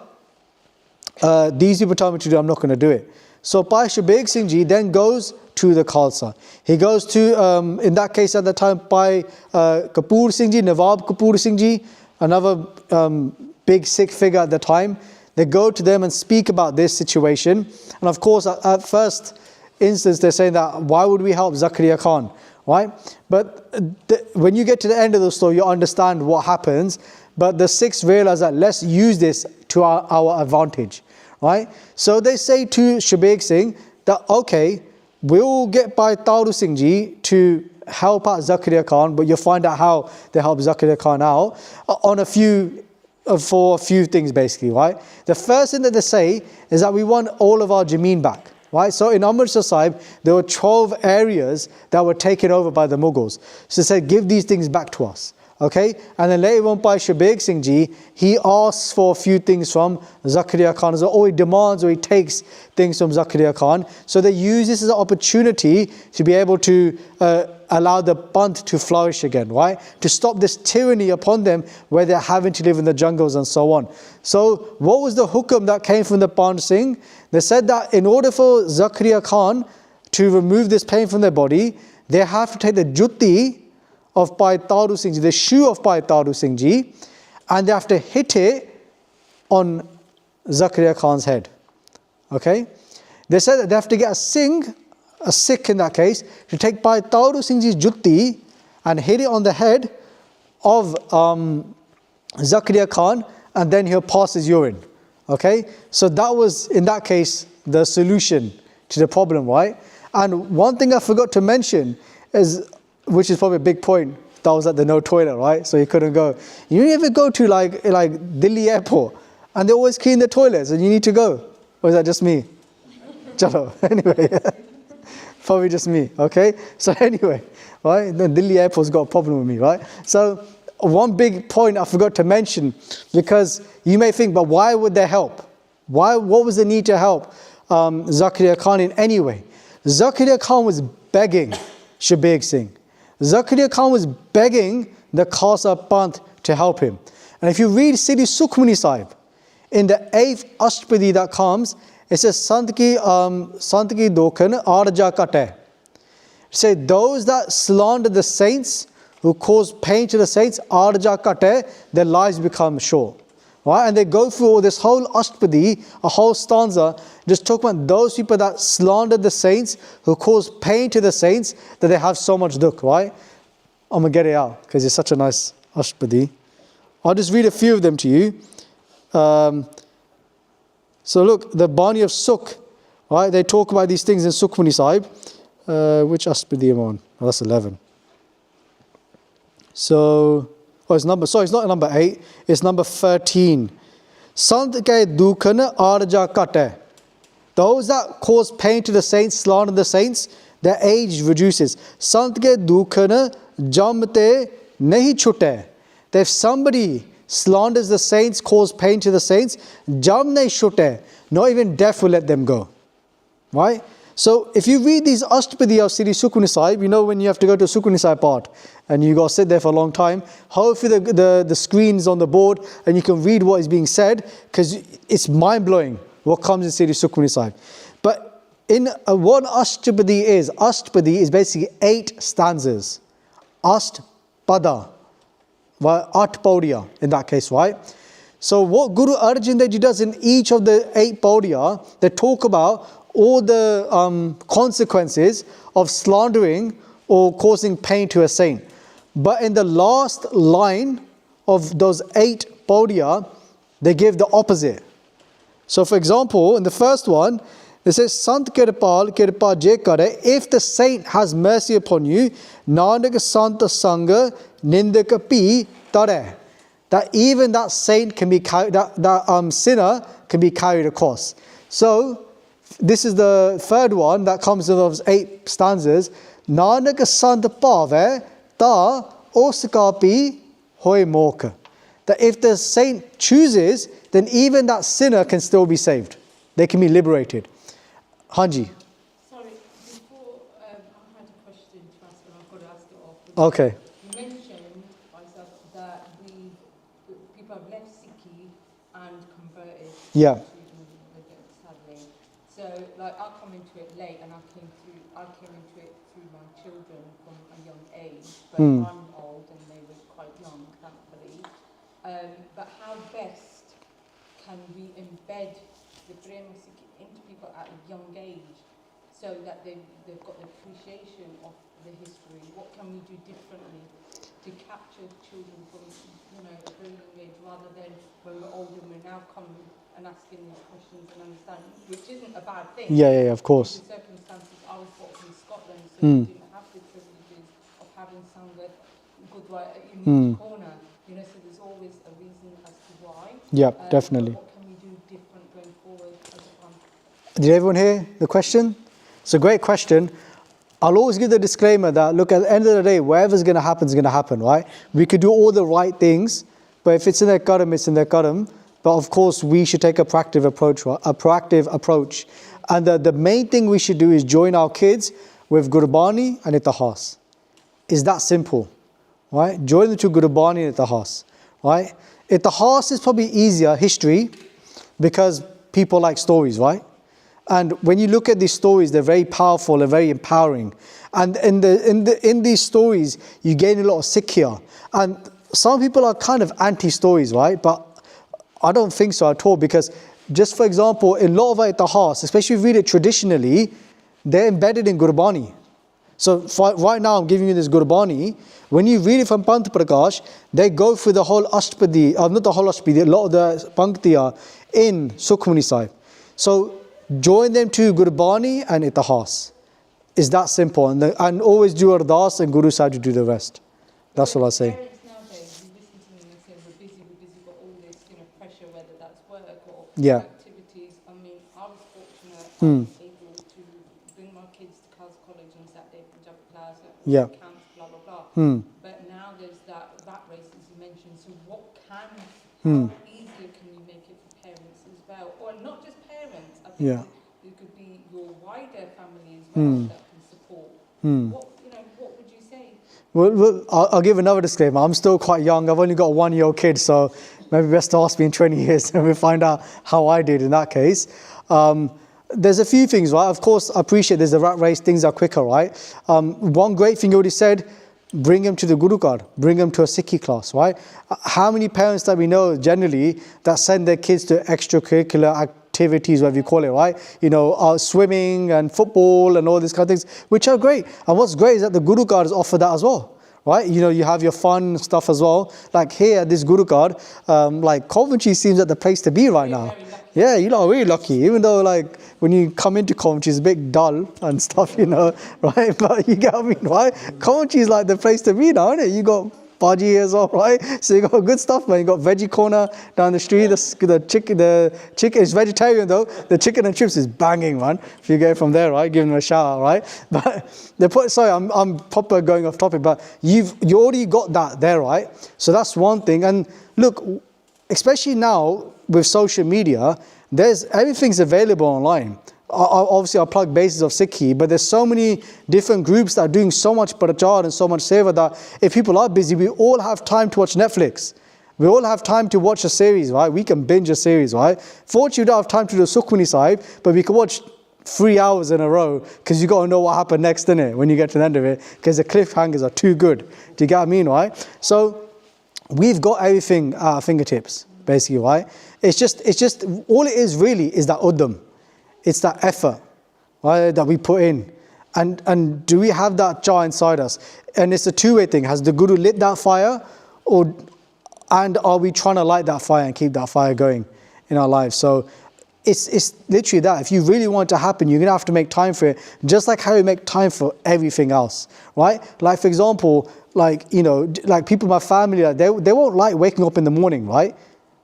these people tell me to do, I'm not going to do it. So Bhai Sukhdeep Singh Ji then goes to the Khalsa. He goes to, in that case at the time, Bhai Kapoor Singh Ji, Nawab Kapoor Singh Ji, another big Sikh figure at the time. They go to them and speak about this situation. And of course, at first instance, they're saying that, why would we help Zakaria Khan, right? But when you get to the end of the story, you understand what happens. But the Sikhs realize that let's use this to our advantage, right? So they say to Sukhdeep Singh that, okay, we'll get Bhai Taru Singh Ji to help out Zakaria Khan, but you'll find out how they help Zakaria Khan out for a few things basically, right? The first thing that they say is that we want all of our Jameen back, right? So in Amritsar Sahib, there were 12 areas that were taken over by the Mughals. So they said, give these things back to us. Okay, and then later on by Sukhdeep Singh Ji, he asks for a few things from Zakaria Khan, or he demands or he takes things from Zakaria Khan. So they use this as an opportunity to be able to allow the Panth to flourish again, right? To stop this tyranny upon them where they're having to live in the jungles and so on. So what was the hukum that came from the Panth Singh? They said that in order for Zakaria Khan to remove this pain from their body, they have to take the jutti of Bhai Taru Singh Ji, the shoe of Bhai Taru Singh Ji, and they have to hit it on Zakaria Khan's head. Okay? They said that they have to get a Sikh in that case, to take Bhai Taru Singh Ji's jutti and hit it on the head of Zakaria Khan, and then he'll pass his urine. Okay? So that was, in that case, the solution to the problem, right? And one thing I forgot to mention is, which is probably a big point, that was at the no toilet, right? So you couldn't go. You ever go to like Delhi airport and they always clean the toilets and you need to go? Or is that just me? Chalo. Anyway, probably just me, okay? So anyway, right? The Delhi airport's got a problem with me, right? So one big point I forgot to mention, because you may think, but why would they help? What was the need to help Zakaria Khan in any way? Zakaria Khan was begging Sukhdeep Singh. Zakaria Khan was begging the Khalsa Panth to help him. And if you read Siri Sukhmani Sahib, in the 8th Ashtapadi that comes, it says, Sant ki dokhan arja kate. Say, those that slander the saints, who cause pain to the saints, arja kate, their lives become short. Right? And they go through this whole Ashtapadi, a whole stanza, just talking about those people that slander the saints, who cause pain to the saints, that they have so much dukh, right? I'm going to get it out, because it's such a nice Ashtapadi. I'll just read a few of them to you. So look, the Bani of Sukh, right? They talk about these things in Sukhmani Sahib. Which Ashtapadi am I on? Oh, that's 11. So... it's not number 8, it's number 13. Sant ke dukhan arja kate. Those that cause pain to the saints, slander the saints, their age reduces. Sant ke dukhan jamte nahi chute. That if somebody slanders the saints, cause pain to the saints, jam nahi chute. Not even death will let them go. Right? So if you read these Ashtapadi of Siri Sukhmani Sahib, you know when you have to go to Sukhmani Sahib part and you got to sit there for a long time, hopefully the screen's on the board and you can read what is being said, because it's mind-blowing what comes in Siri Sukhmani Sahib. But in what Ashtapadi is basically 8 stanzas. Ashtpada, At Paudiya in that case, right? So what Guru Arjan Dev Ji does in each of the 8 Paudiya, they talk about all the consequences of slandering or causing pain to a saint. But in the last line of those 8 Paudiya, they give the opposite. So for example, in the first one, it says, Sant Kirpal Kirpa Je Kare, if the saint has mercy upon you, Nanak Sant Sangha Nindaka Pi Tare. that even that saint can be carried, that sinner can be carried across. So this is the third one that comes in those 8 stanzas. Nanak sant pave ta osakapi hoy moka. That if the saint chooses, then even that sinner can still be saved. They can be liberated. Hanji. Sorry, before I had a question to ask, and I've got to ask it off. Okay. You mentioned, Isaac, that people have left Sikhi and converted. Yeah. To sadly. So, like, I come into it late, and I came into it through my children from a young age. But I'm old, and they were quite young, thankfully. But how best can we embed the Prema Sikhi into people at a young age, so that they've got the appreciation of the history? What can we do differently to capture children from, a very young age, rather than when we're older and we're now coming and asking these questions and understanding, which isn't a bad thing. Yeah, of course. In circumstances, I was brought up in Scotland, so we didn't have the privileges of having Sangha Gurdwara in each corner. So there's always a reason as to why. Yeah, definitely. What can we do different going forward as a family? Did everyone hear the question? It's a great question. I'll always give the disclaimer that, look, at the end of the day, whatever's going to happen is going to happen, right? We could do all the right things, but if it's in their karam, it's in their karam. But of course, we should take a proactive approach, right? A proactive approach. And the main thing we should do is join our kids with Gurbani and Itihas. It's that simple, right? Join them to Gurbani and Itihas, right? Itihas is probably easier, history, because people like stories, right? And when you look at these stories, they're very powerful and very empowering. And in these stories, you gain a lot of Sikhya. And some people are kind of anti-stories, right? But I don't think so at all, because just for example, in a lot of Itihas, especially if you read it traditionally, they're embedded in Gurbani. So right now I'm giving you this Gurbani. When you read it from Pant Prakash, they go through the whole Ashtapadi, not the whole Ashtapadi, a lot of the Panktiya in Sukhmani Sahib. So join them to Gurbani and Itihas. It's that simple. And always do Ardas and Guru Sahib to do the rest. That's what I say. Parents nowadays, you listen to them and say, we're busy, got all this pressure, whether that's work or activities. I mean, I was fortunate, I was able to bring my kids to Khalsa College on Saturday for Jabba class, camps, blah, blah, blah. But now there's that race, as you mentioned. So how easier can you make it for parents as well? Or not just parents, I think it could be your wider family as well that can support. What would you say? Well, I'll give another disclaimer. I'm still quite young. I've only got a 1-year-old kid, so maybe best to ask me in 20 years and we'll find out how I did in that case. There's a few things, right? Of course, I appreciate there's a rat race, things are quicker, right? One great thing you already said, bring them to the Guru Card, bring them to a Sikhi class, right? How many parents that we know generally that send their kids to extracurricular activities, whatever you call it, right? Swimming and football and all these kind of things, which are great. And what's great is that the Guru Card is offered that as well, right? You have your fun stuff as well. Like here at this Guru Card, like Coventry seems like the place to be right now. Yeah, you lot are really lucky, even though like when you come into Coventry it's a bit dull and stuff, right? But you get what I mean, right? Coventry is like the place to be now, isn't it? You got Baji as well, right? So you got good stuff, man. You got veggie corner down the street. The chicken is vegetarian though. The chicken and chips is banging, man. If you get it from there, right? Give them a shout out, right? But I'm proper going off topic, but you already got that there, right? So that's one thing. And look, especially now with social media, everything's available online. Obviously, I plug bases of Sikhi, but there's so many different groups that are doing so much Parchar and so much seva that if people are busy, we all have time to watch Netflix. We all have time to watch a series, right? We can binge a series, right? Fortunately, we don't have time to do Sukhmani Sahib, but we can watch 3 hours in a row because you got to know what happened next, innit? When you get to the end of it, because the cliffhangers are too good. Do you get what I mean, right? So we've got everything at our fingertips, basically, right? It's just all it is really is that uddam. It's that effort, right, that we put in. And do we have that jar inside us? And it's a two-way thing. Has the Guru lit that fire? And are we trying to light that fire and keep that fire going in our lives? So it's literally that. If you really want it to happen, you're going to have to make time for it, just like how you make time for everything else, right? Like, for example, like, you know, like people in my family, like, they won't like waking up in the morning, right?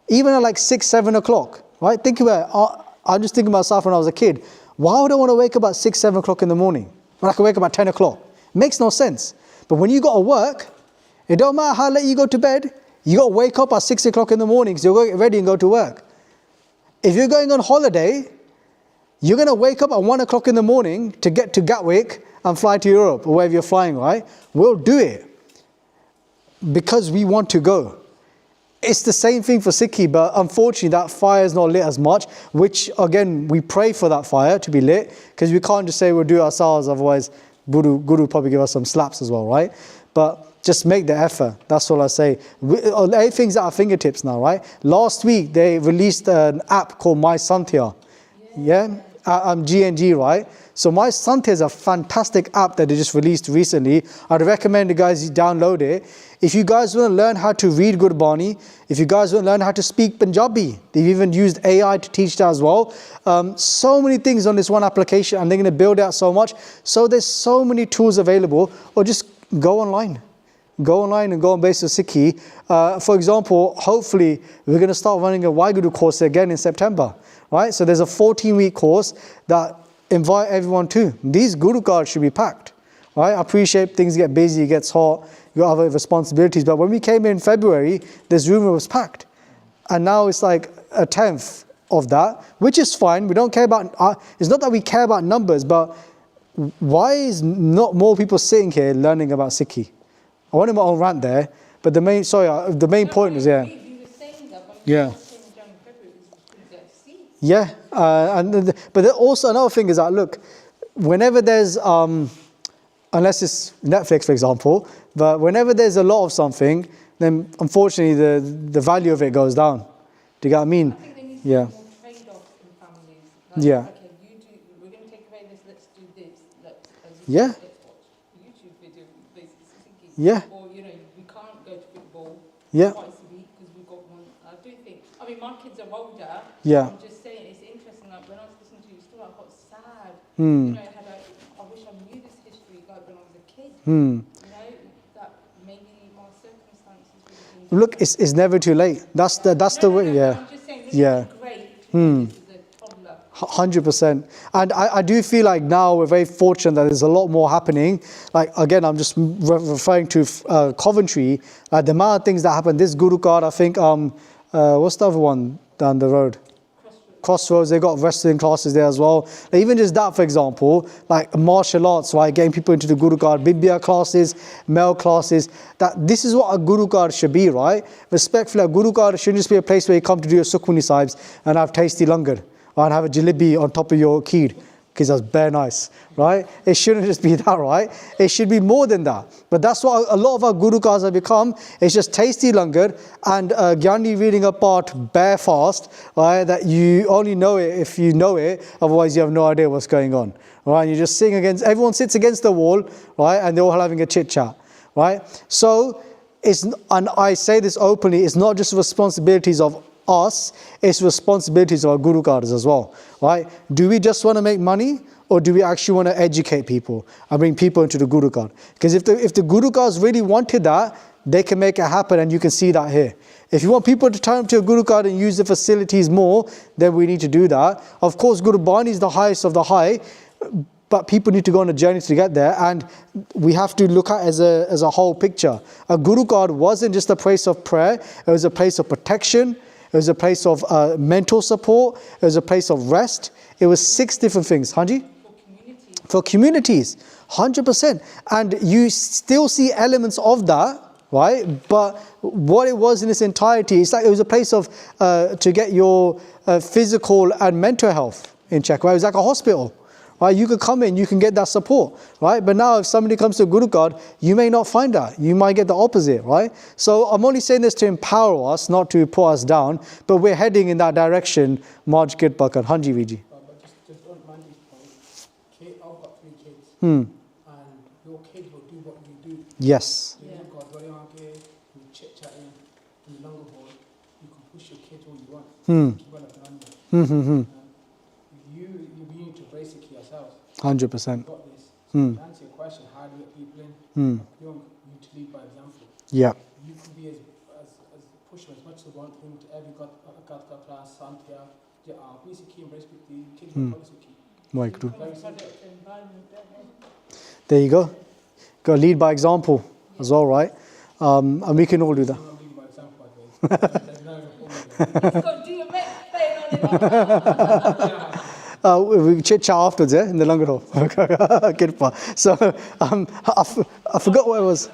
Even at like 6, 7 o'clock, right? Think about it. I'm just thinking about myself when I was a kid. Why would I want to wake up at 6, 7 o'clock in the morning when I can wake up at 10 o'clock? It makes no sense. But when you got to work, it don't matter how late you go to bed, you got to wake up at 6 o'clock in the morning because you're going to get ready and go to work. If you're going on holiday, you're going to wake up at 1 o'clock in the morning to get to Gatwick and fly to Europe or wherever you're flying, right? We'll do it because we want to go. It's the same thing for Sikhi, but unfortunately that fire is not lit as much, which again, we pray for that fire to be lit, because we can't just say we'll do it ourselves, otherwise Guru probably give us some slaps as well, right? But just make the effort, that's all I say. Everything's at our fingertips now, right? Last week they released an app called My Santhya, I'm GNG, right? So My Santhya is a fantastic app that they just released recently. I'd recommend you guys download it. If you guys want to learn how to read Gurbani, if you guys want to learn how to speak Punjabi, they've even used AI to teach that as well. So many things on this one application, and they're going to build out so much. So there's so many tools available, or just go online. Go online and go on basis of Sikhi. For example, hopefully we're going to start running a WhyGuru course again in September, right? So there's a 14-week course that invite everyone to. These Guru cards should be packed, right? I appreciate things get busy, it gets hot, you got other responsibilities. But when we came in February, this room was packed. And now it's like a 10th of that, which is fine. We don't care about, it's not that we care about numbers, but why is not more people sitting here learning about Sikhi? I wanted my own rant there, but the main point is, yeah. Yeah. Yeah, but also another thing is that, look, whenever there's, unless it's Netflix, for example, but whenever there's a lot of something, then unfortunately the value of it goes down. Do you get what I mean? I think there needs to Yeah. be more trade-offs in families. Yeah. Okay, we're going to take away this, let's do this. Yeah. Let's watch YouTube video, basically. Yeah. Or, you know, we can't go to football Yeah. twice a week because we've got one. I do think, I mean, my kids are older. Yeah. I'm just saying, it's interesting, like when I was listening to your story, I got sad. Hmm. You know, I wish I knew this history like when I was a kid. Hmm. You know, that maybe my circumstances would have been Look, it's never too late. That's the way. Yeah. I'm just saying, Yeah. great to know this is a toddler. 100%. And I do feel like now we're very fortunate that there's a lot more happening. Like, again, I'm just referring to Coventry. The amount of things that happen. This Guru card, I think, what's the other one down the road? Crossroads, they got wrestling classes there as well. Like, even just that, for example, like martial arts, right? Getting people into the Guru card, Bibia classes, male classes. That this is what a Guru card should be, right? Respectfully, a Guru card shouldn't just be a place where you come to do your Sukhmani sahibs and have tasty langar, and have a jalebi on top of your kheer, because that's bare nice, right? It shouldn't just be that, right? It should be more than that. But that's what a lot of our Guru cards have become. It's just tasty langar and Gyani reading a part bare fast, right? That you only know it if you know it, otherwise you have no idea what's going on, right? You're just sitting against, everyone sits against the wall, right? And they're all having a chit chat, right? So, and I say this openly, it's not just responsibilities of us, it's responsibilities of our Guru cards as well, right? Do we just want to make money, or do we actually want to educate people and bring people into the Guru card? Because if the Guru cards really wanted that, they can make it happen, and you can see that here. If you want people to turn up to a Guru card and use the facilities more, then we need to do that. Of course, Gurbani is the highest of the high, but people need to go on a journey to get there, and we have to look at it as a whole picture. A Guru card wasn't just a place of prayer, it was a place of protection, it was a place of mental support, it was a place of rest. It was 6 different things. Hanji? For communities, 100%. And you still see elements of that, right? But what it was in its entirety, it's like it was a place of to get your physical and mental health in check, right? It was like a hospital, right? You could come in, you can get that support, right? But now if somebody comes to a Guru card, you may not find that. You might get the opposite, right? So I'm only saying this to empower us, not to put us down, but we're heading in that direction. Marj Kid Bakar, Hanji Viji. But just don't mind this point. I've got 3 kids, Hmm. and your kids will do what you do. Yes. You look at very hungry, you chit-chatting, in the longer haul, you can push your kids all you want. Hmm. Keep on like embrace Sikhi ourselves. 100%. We've got this. So to answer your question, how do you get people in? Young, you need to lead by example. Yeah. You can be as push them as much as you want him to every got class, Santia, be Sikhi, embrace the kids will follow Sikhi. WhyGuru. Very simple. There you go. Got to lead by example as well, right? And we can all do that. I'm leading by example, by the way. There's no formula. So do you make fail on it? We chit chat afterwards, yeah, in the longer hall. Kirpa. So I forgot what it was.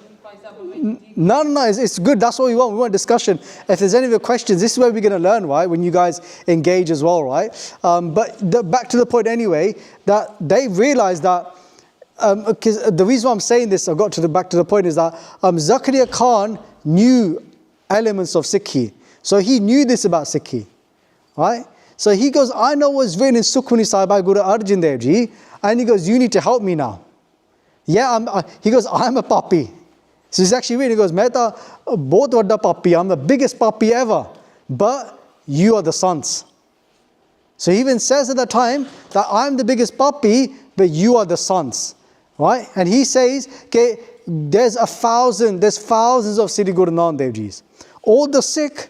No, it's good. That's what we want. We want discussion. If there's any other questions, this is where we're going to learn, right? When you guys engage as well, right? But back to the point anyway, that they realized that, because the reason why I'm saying this, I got to back to the point is that Zakaria Khan knew elements of Sikhi. So he knew this about Sikhi, right? So he goes, I know what's written in Sukhmani Sahib by Guru Arjan Dev Ji, and he goes, you need to help me now. Yeah, he goes, I'm a papi. So he's actually reading, he goes, Mehta, both vadda papi, I'm the biggest papi ever, but you are the sons. So he even says at that time that I'm the biggest papi, but you are the sons, right? And he says, okay, there's thousands of Sri Guru Nanak Dev Jis. All the Sikh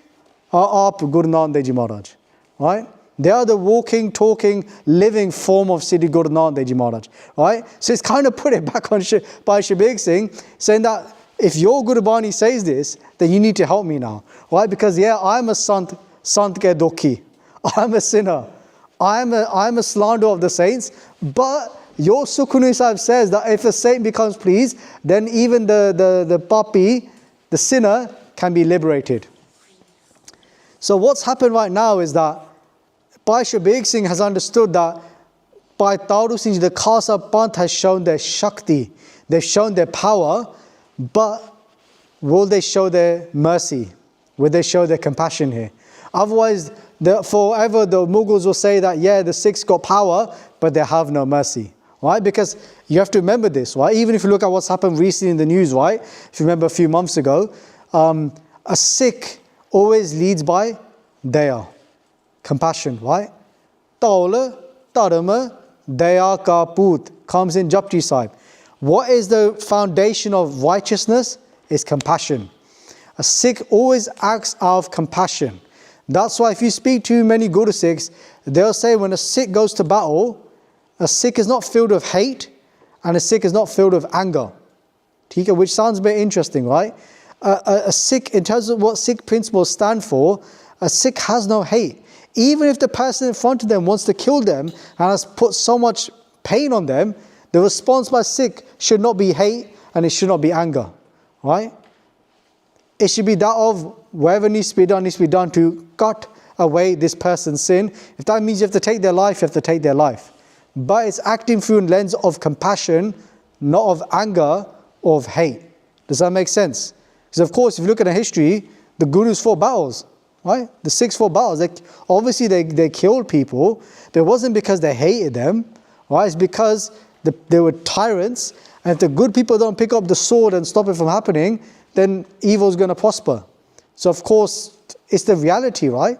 are up Guru Nanak Dev Ji Maharaj, right? They are the walking, talking, living form of Sri Guru Nanak Dev Ji Maharaj, right? So it's kind of put it back on Bhai Sukhdeep Singh, saying that if your Guru Bani says this, then you need to help me now, right? Because yeah, I'm a sant ke dokhi, I'm a sinner, I'm a slanderer of the saints, but your Sukhmani Sahib says that if a saint becomes pleased, then even the papi, the sinner, can be liberated. So what's happened right now is that Bhai Sukhdeep Singh has understood that Bhai Taru Singh, the Khalsa Panth has shown their Shakti, they've shown their power, but will they show their mercy? Will they show their compassion here? Otherwise, forever the Mughals will say that, yeah, the Sikhs got power, but they have no mercy. Right? Because you have to remember this, right? Even if you look at what's happened recently in the news, right? If you remember a few months ago, a Sikh always leads by daya, compassion, right? Taula, Tarama, daya ka put comes in Japji Sahib. What is the foundation of righteousness? Is compassion. A Sikh always acts out of compassion. That's why if you speak to many Guru Sikhs, they'll say when a Sikh goes to battle, a Sikh is not filled with hate and a Sikh is not filled with anger. Which sounds a bit interesting, right? A Sikh, in terms of what Sikh principles stand for, a Sikh has no hate. Even if the person in front of them wants to kill them and has put so much pain on them, the response by Sikh should not be hate and it should not be anger, right? It should be that of whatever needs to be done to cut away this person's sin. If that means you have to take their life, you have to take their life. But it's acting through a lens of compassion, not of anger or of hate. Does that make sense? Because of course, if you look at the history, the Gurus fought battles, right? The Sikhs fought battles. Obviously, they killed people. But it wasn't because they hated them, right? It's because they were tyrants. And if the good people don't pick up the sword and stop it from happening, then evil is going to prosper. So of course, it's the reality, right?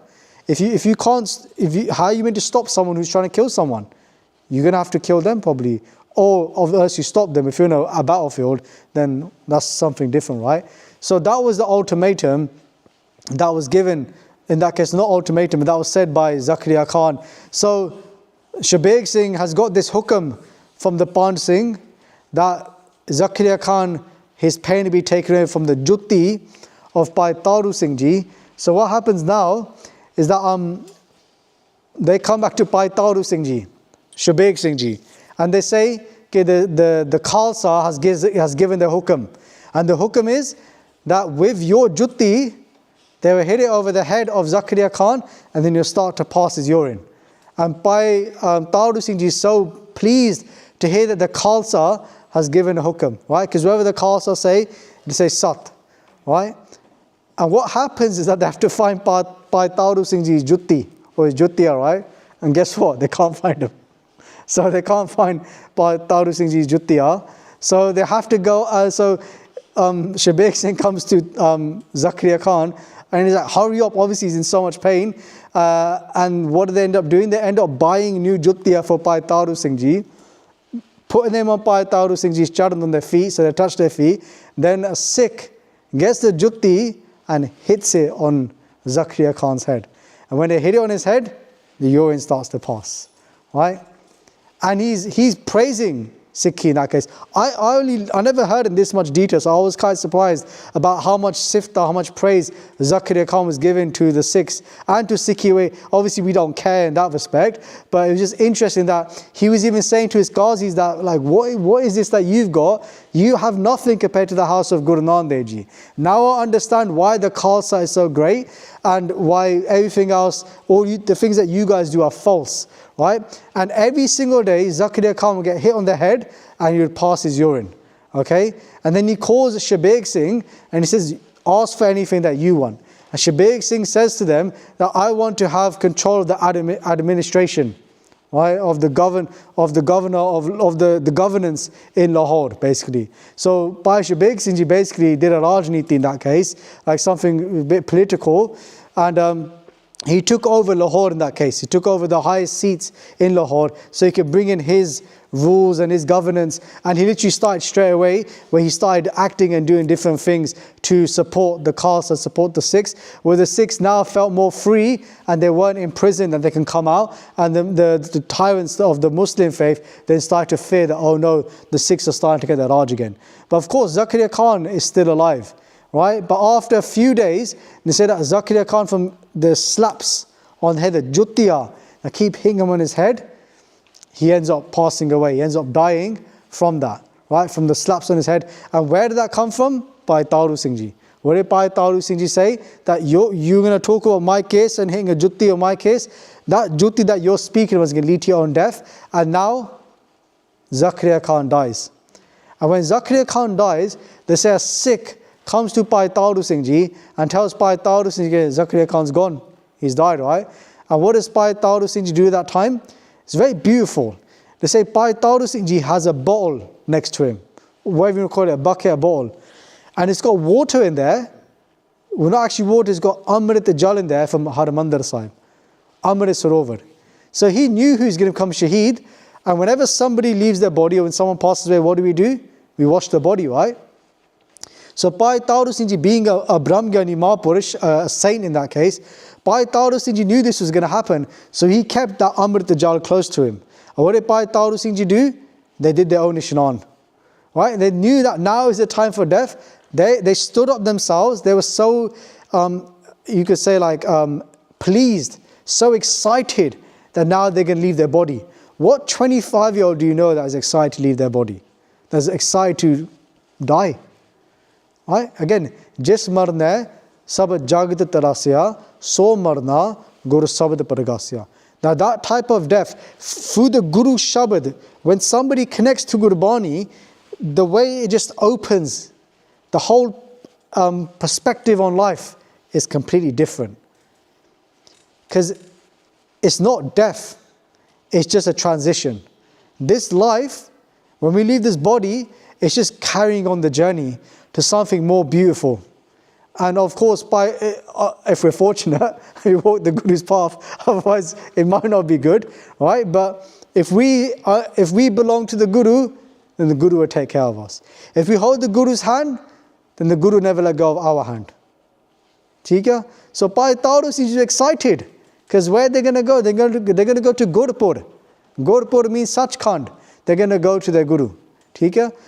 How are you meant to stop someone who's trying to kill someone? You're going to have to kill them probably. Or unless you stop them, if you're in a battlefield, then that's something different, right? So that was the ultimatum that was given. In that case, not ultimatum, but that was said by Zakaria Khan. So Sukhdeep Singh has got this hukum from the Pan Singh that Zakaria Khan, his pain to be taken away from the Jutti of Bhai Taru Singh Ji. So what happens now is that they come back to Bhai Taru Singh Ji, Sukhdeep Singh Ji, and they say, okay, the Khalsa has given the hukum. And the hukum is that with your Jutti, they will hit it over the head of Zakaria Khan and then you'll start to pass his urine. And Bhai Taru Singh Ji is so pleased to hear that the Khalsa has given a hukum, right? Because wherever the Khalsa say, they say Sat, right? And what happens is that they have to find Bhai Taru Singh Ji's Jutti or his Juttiya, right? And guess what? They can't find him. So they can't find Bhai Taru Singh Ji's Juttiya. So they have to go, Sukhdeep Singh comes to Zakaria Khan And he's like, hurry up, obviously he's in so much pain. And what do they end up doing? They end up buying new juttiya for Bhai Taru Singh Ji, putting them on Bhai Taru Singh Ji's charan on their feet, so they touch their feet. Then a Sikh gets the jutti and hits it on Zakaria Khan's head. And when they hit it on his head, the urine starts to pass, right? And he's praising Sikhi in that case. I never heard in this much detail, so I was quite surprised about how much sifta, how much praise Zakaria Khan was given to the Sikhs and to Sikhi. Obviously we don't care in that respect, but it was just interesting that he was even saying to his Qazis that, like, what is this that you've got? You have nothing compared to the house of Guru Nanak Dev Ji. Now I understand why the Khalsa is so great and why everything else, the things that you guys do are false, right? And every single day, Zakaria Khan would get hit on the head and he would pass his urine, okay? And then he calls Shabeg Singh and he says, ask for anything that you want. And Shabeg Singh says to them that I want to have control of the administration, right, of the governor of the governance in Lahore, basically. So Bhai Shabeg Singh Ji basically did a Rajniti in that case, like something a bit political, and he took over Lahore in that case. He took over the highest seats in Lahore so he could bring in his rules and his governance, and he literally started straight away where he started acting and doing different things to support the Khalsa, support the Sikhs, where the Sikhs now felt more free and they weren't in prison and they can come out, and the tyrants of the Muslim faith then started to fear that, oh no, the Sikhs are starting to get their Raj again. But of course Zakaria Khan is still alive, right? But after a few days, they said that Zakaria Khan, from the slaps on the head, the juttiya that keep hitting him on his head, he ends up passing away. He ends up dying from that, right? From the slaps on his head. And where did that come from? Bhai Taru Singh Ji. What did Bhai Taru Singh Ji say? That you're going to talk about my case and hitting a jutti on my case. That jutti that you're speaking was going to lead to your own death. And now Zakaria Khan dies. And when Zakaria Khan dies, they say a Sikh comes to Bhai Taru Singh Ji and tells Bhai Taru Singh Ji, Zakaria Khan's gone. He's died, right? And what does Bhai Taru Singh Ji do at that time? It's very beautiful. They say Bhai Taru Singh Ji has a bottle next to him. Whatever you call it, a bucket, a bottle. And it's got water in there. Well, not actually water, it's got Amrit Jal in there from Harmandir Sahib. Amrit Sarovar. So he knew who's going to come Shaheed. And whenever somebody leaves their body or when someone passes away, what do? We wash the body, right? So Bhai Taru Singh Ji, being a Brahmgyani Mahapurush, a saint in that case, Bhai Taru Singh Ji knew this was going to happen, so he kept that Amrit Jal close to him. And what did Bhai Taru Singh Ji do? They did their own Ishnan. Right? They knew that now is the time for death. They stood up themselves. They were so, you could say like, pleased, so excited that now they're going to leave their body. What 25-year-old do you know that is excited to leave their body? That's excited to die. Right? Again, jis marna sab jagat tarasya, so marna guru sabad paragasya. Now that type of death, through the Guru Shabad, when somebody connects to Gurbani, the way it just opens, the whole perspective on life is completely different. Because it's not death, it's just a transition. This life, when we leave this body, it's just carrying on the journey to something more beautiful. And of course, if we're fortunate, we walk the Guru's path, otherwise it might not be good, right? But if we belong to the Guru, then the Guru will take care of us. If we hold the Guru's hand, then the Guru never let go of our hand. Theek? So Bhai Taru Singh is excited, because where they're going to go? They're going to go to Gurpur. Gurpur means Sachkhand. They're going to go to their Guru.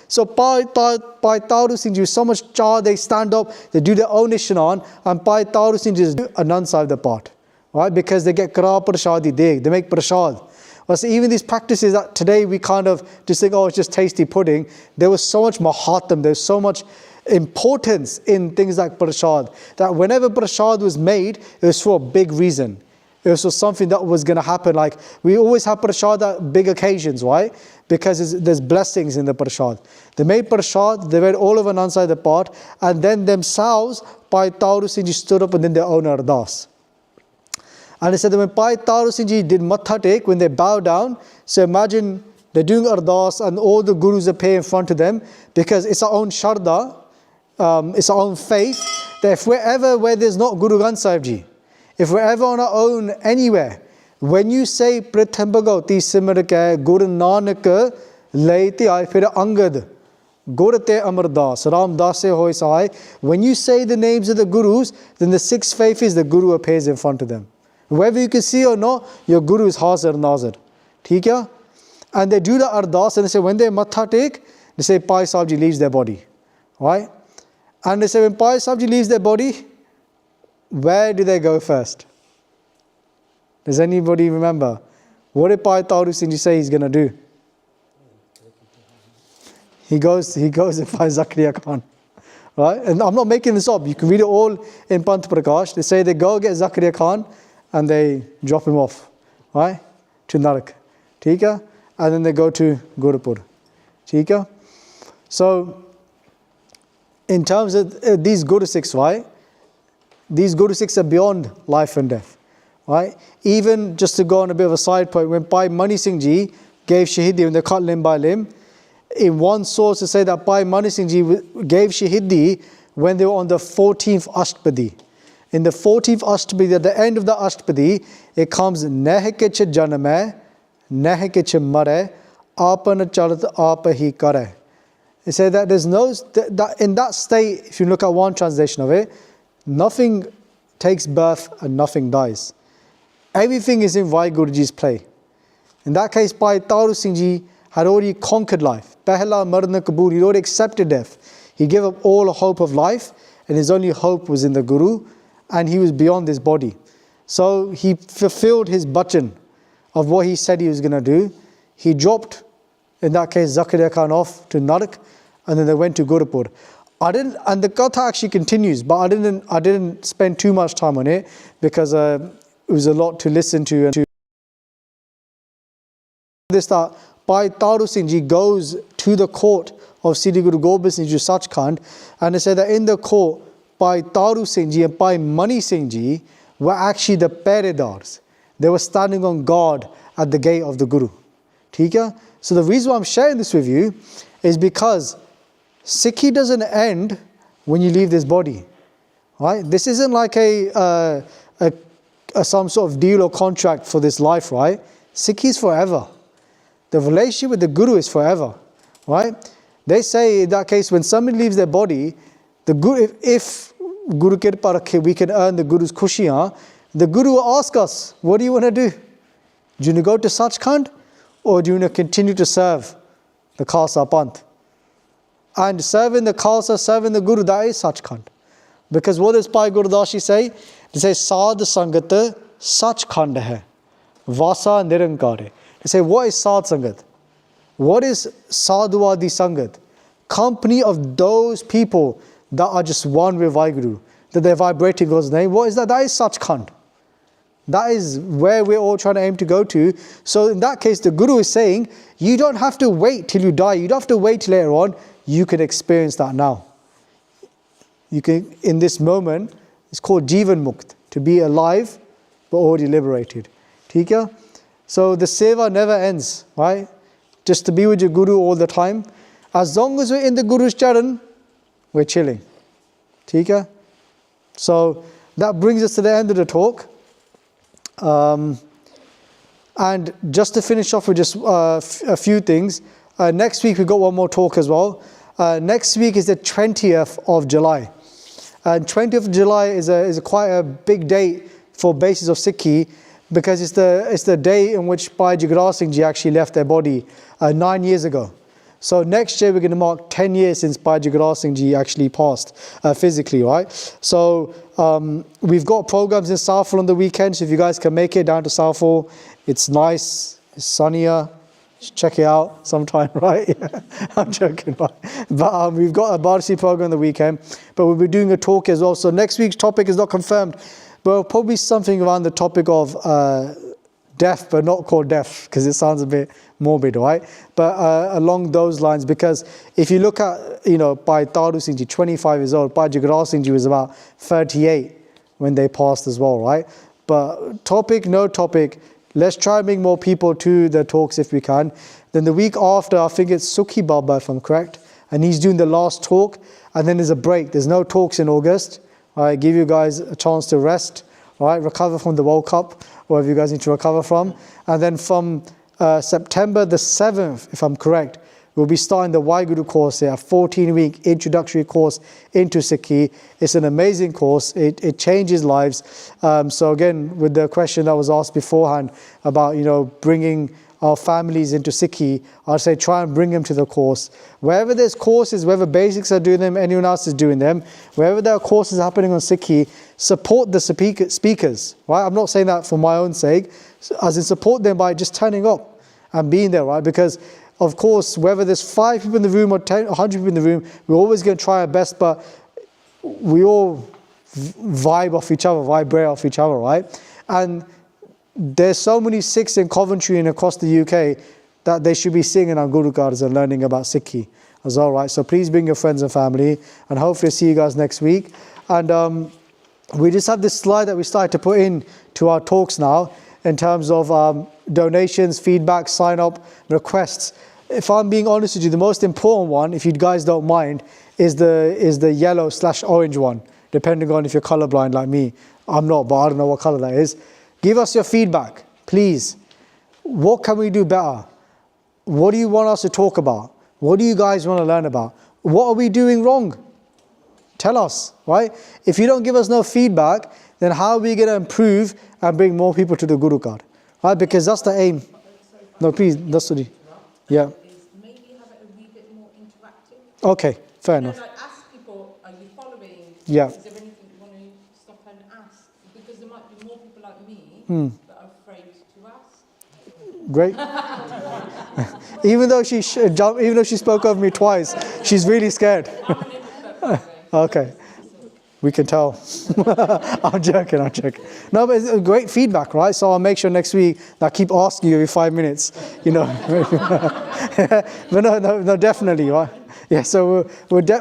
So Bhai Taru Singh Ji, so much char, they stand up, they do their own Ishnan, and Bhai Taru Singh Ji is Anand Sahib the part, right? Because they get Kara Prashadi Deg, they make Prashad. Well, so even these practices that today we kind of just think, oh, it's just tasty pudding, there was so much mahatam, there's so much importance in things like Prashad, that whenever Prashad was made, it was for a big reason. It was for something that was going to happen. Like, we always have Prashad at big occasions, right? Because there's blessings in the Prashad. They made Prashad, they read all of Anand Sahib the part, and then themselves, Bhai Taru Singh Ji stood up and then their own ardas. And they said that when Bhai Taru Singh Ji did Matha Tek, when they bow down, so imagine they're doing ardas and all the Gurus appear in front of them, because it's our own Sharda, it's our own faith, that if we're ever where there's not Guru Granth Sahib Ji, if we're ever on our own anywhere, when you say Pritham Bhagavati Simar Kai Guru Nanak Laite Ai Phir Angad Gur Te Amar Das Ram Das Se Hoy Sahai, when you say the names of the Gurus, then the sixth faith is the Guru appears in front of them. Whether you can see or not, your Guru is Hazir Nazir. Theek hai? And they do the ardas and they say when they matha take, they say Bhai Sahib Ji leaves their body. Right? And they say when Bhai Sahib Ji leaves their body, where do they go first? Does anybody remember? What did Bhai Taru Singh Ji say he's going to do? He goes to Bhai Zakaria Khan. Right? And I'm not making this up. You can read it all in Panth Prakash. They say they go get Zakaria Khan and they drop him off. Right? To Narak. Theek hai? And then they go to Gurupur. Theek hai? So, in terms of these Guru Sikhs, right? These Guru Sikhs are beyond life and death. Right? Even just to go on a bit of a side point, when Bhai Mani Singh Ji gave Shahidi, when they cut limb by limb, in one source to say that Bhai Mani Singh Ji gave Shahidi when they were on the 14th Ashtapadi. In the 14th Ashtapadi, at the end of the Ashtapadi, it comes Neh kich janame, Neh kich mare, Apan chalat apa hi kare. It said that there's no, that in that state, if you look at one translation of it, nothing takes birth and nothing dies. Everything is in WhyGuruji's play. In that case, Bhai Taru Singh Ji had already conquered life. Pehla marna kabul, he already accepted death. He gave up all hope of life, and his only hope was in the Guru, and he was beyond this body. So he fulfilled his bachan of what he said he was going to do. He dropped, in that case, Zakaria Khan off to Narak, and then they went to Gurupur. And the Katha actually continues, but I didn't spend too much time on it because it was a lot to listen to. And to this, that Bhai Taru Singh Ji goes to the court of Sri Guru Gobind Singh Ji Sachkhand, and they say that in the court, Bhai Taru Singh Ji and Bhai Mani Singh Ji were actually the peredars. They were standing on guard at the gate of the Guru. Theek hai? So the reason why I'm sharing this with you is because Sikhi doesn't end when you leave this body. Right? This isn't like some sort of deal or contract for this life, right? Sikhi is forever. The relationship with the Guru is forever. Right? They say in that case when somebody leaves their body, the Guru, if Guru Kirpa Rakhe, we can earn the Guru's khushiyan, the Guru will ask us, what do you want to do? Do you want to go to Sachkhand? Or do you want to continue to serve the Khalsa Panth? And serving the Khalsa, serving the Guru, that is Sachkhand. Because what does Bhai Gurdashi say? They say, Sad Sangat Sachkhand hai, Vasa Nirankar hai. They say, what is Sad Sangat? What is Sadhuwadi Sangat? Company of those people that are just one with WhyGuru, that they're vibrating God's name. What is that? That is Sachkhand. That is where we're all trying to aim to go to. So in that case, the Guru is saying, you don't have to wait till you die. You don't have to wait till later on. You can experience that now. You can, in this moment, it's called Jivan Mukt, to be alive, but already liberated. Theek hai? So the seva never ends, right? Just to be with your Guru all the time. As long as we're in the Guru's charan, we're chilling. Theek hai? So that brings us to the end of the talk. And just to finish off with just a few things, next week we've got one more talk as well. Next week is the 20th of July. And 20th of July is quite a big date for basis of Sikhi, because it's the day in which Bhai Sukhdeep Singh Ji actually left their body 9 years ago. So next year we're going to mark 10 years since Bhai Sukhdeep Singh Ji actually passed physically, right? So we've got programs in Southall on the weekend, so if you guys can make it down to Southall, it's nice, it's sunnier. Check it out sometime, right? Yeah, I'm joking, right? But we've got a Barsi program on the weekend, but we'll be doing a talk as well. So next week's topic is not confirmed, but probably something around the topic of death, but not called death, because it sounds a bit morbid, right? But along those lines, because if you look at, Bhai Taru Singh Ji, 25 years old, Bhai Sukhdeep Singh Ji was about 38 when they passed as well, right? But topic, no topic, let's try and bring more people to the talks if we can. Then the week after, I think it's Sukhi Baba, if I'm correct, and he's doing the last talk, and then there's a break. There's no talks in August, Right, give you guys a chance to rest, right, recover from the World Cup, whatever you guys need to recover from. And then from September the 7th, if I'm correct, we'll be starting the WhyGuru course here, a 14-week introductory course into Sikhi. It's an amazing course. It changes lives. So again, with the question that was asked beforehand about, bringing our families into Sikhi, I'd say try and bring them to the course. Wherever there's courses, whether basics are doing them, anyone else is doing them, wherever there are courses happening on Sikhi, support the speakers, right? I'm not saying that for my own sake, as in support them by just turning up and being there, right? Because of course, whether there's 5 people in the room or 10, 100 people in the room, we're always going to try our best, but we all vibrate off each other, right? And there's so many Sikhs in Coventry and across the UK that they should be singing on Gurukards and learning about Sikhi as well, right? So please bring your friends and family, and hopefully see you guys next week. And we just have this slide that we started to put in to our talks now in terms of donations, feedback, sign up, requests. If I'm being honest with you, the most important one, if you guys don't mind, is the yellow/orange one, depending on if you're colorblind like me. I'm not, but I don't know what color that is. Give us your feedback, please. What can we do better? What do you want us to talk about? What do you guys want to learn about? What are we doing wrong? Tell us, right? If you don't give us no feedback, then how are we going to improve and bring more people to the Guru card? Right? Because that's the aim. No, please, that's the... Yeah. Maybe have it a wee bit more interactive. Okay, fair enough. Like ask people, are you following? Yeah. Is there anything you want to stop and ask? Because there might be more people like me that are afraid to ask. Great. even though she spoke over me twice, she's really scared. Okay. We can tell. I'm joking. No, but it's great feedback, right? So I'll make sure next week that I keep asking you every 5 minutes, But no, definitely, right? Yeah, so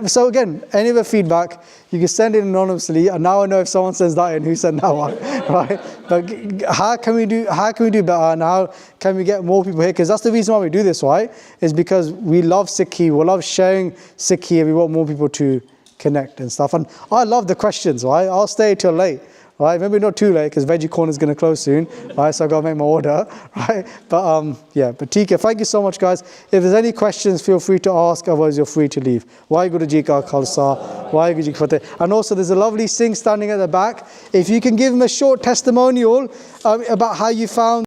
so again, any other feedback, you can send it anonymously, and now I know if someone sends that in, who sent that one, right? But how can we do better, and how can we get more people here? Because that's the reason why we do this, right? Is because we love Sikhi, we love sharing Sikhi, and we want more people to connect and stuff. And I love the questions, right? I'll stay till late, right? Maybe not too late, because Veggie Corner is going to close soon, right? So I've got to make my order, right? But yeah, but TK, thank you so much, guys. If there's any questions, feel free to ask, otherwise you're free to leave. WhyGuru Ji Ka Khalsa, WhyGuru Ji Ki Fateh. And also there's a lovely Singh standing at the back. If you can give him a short testimonial about how you found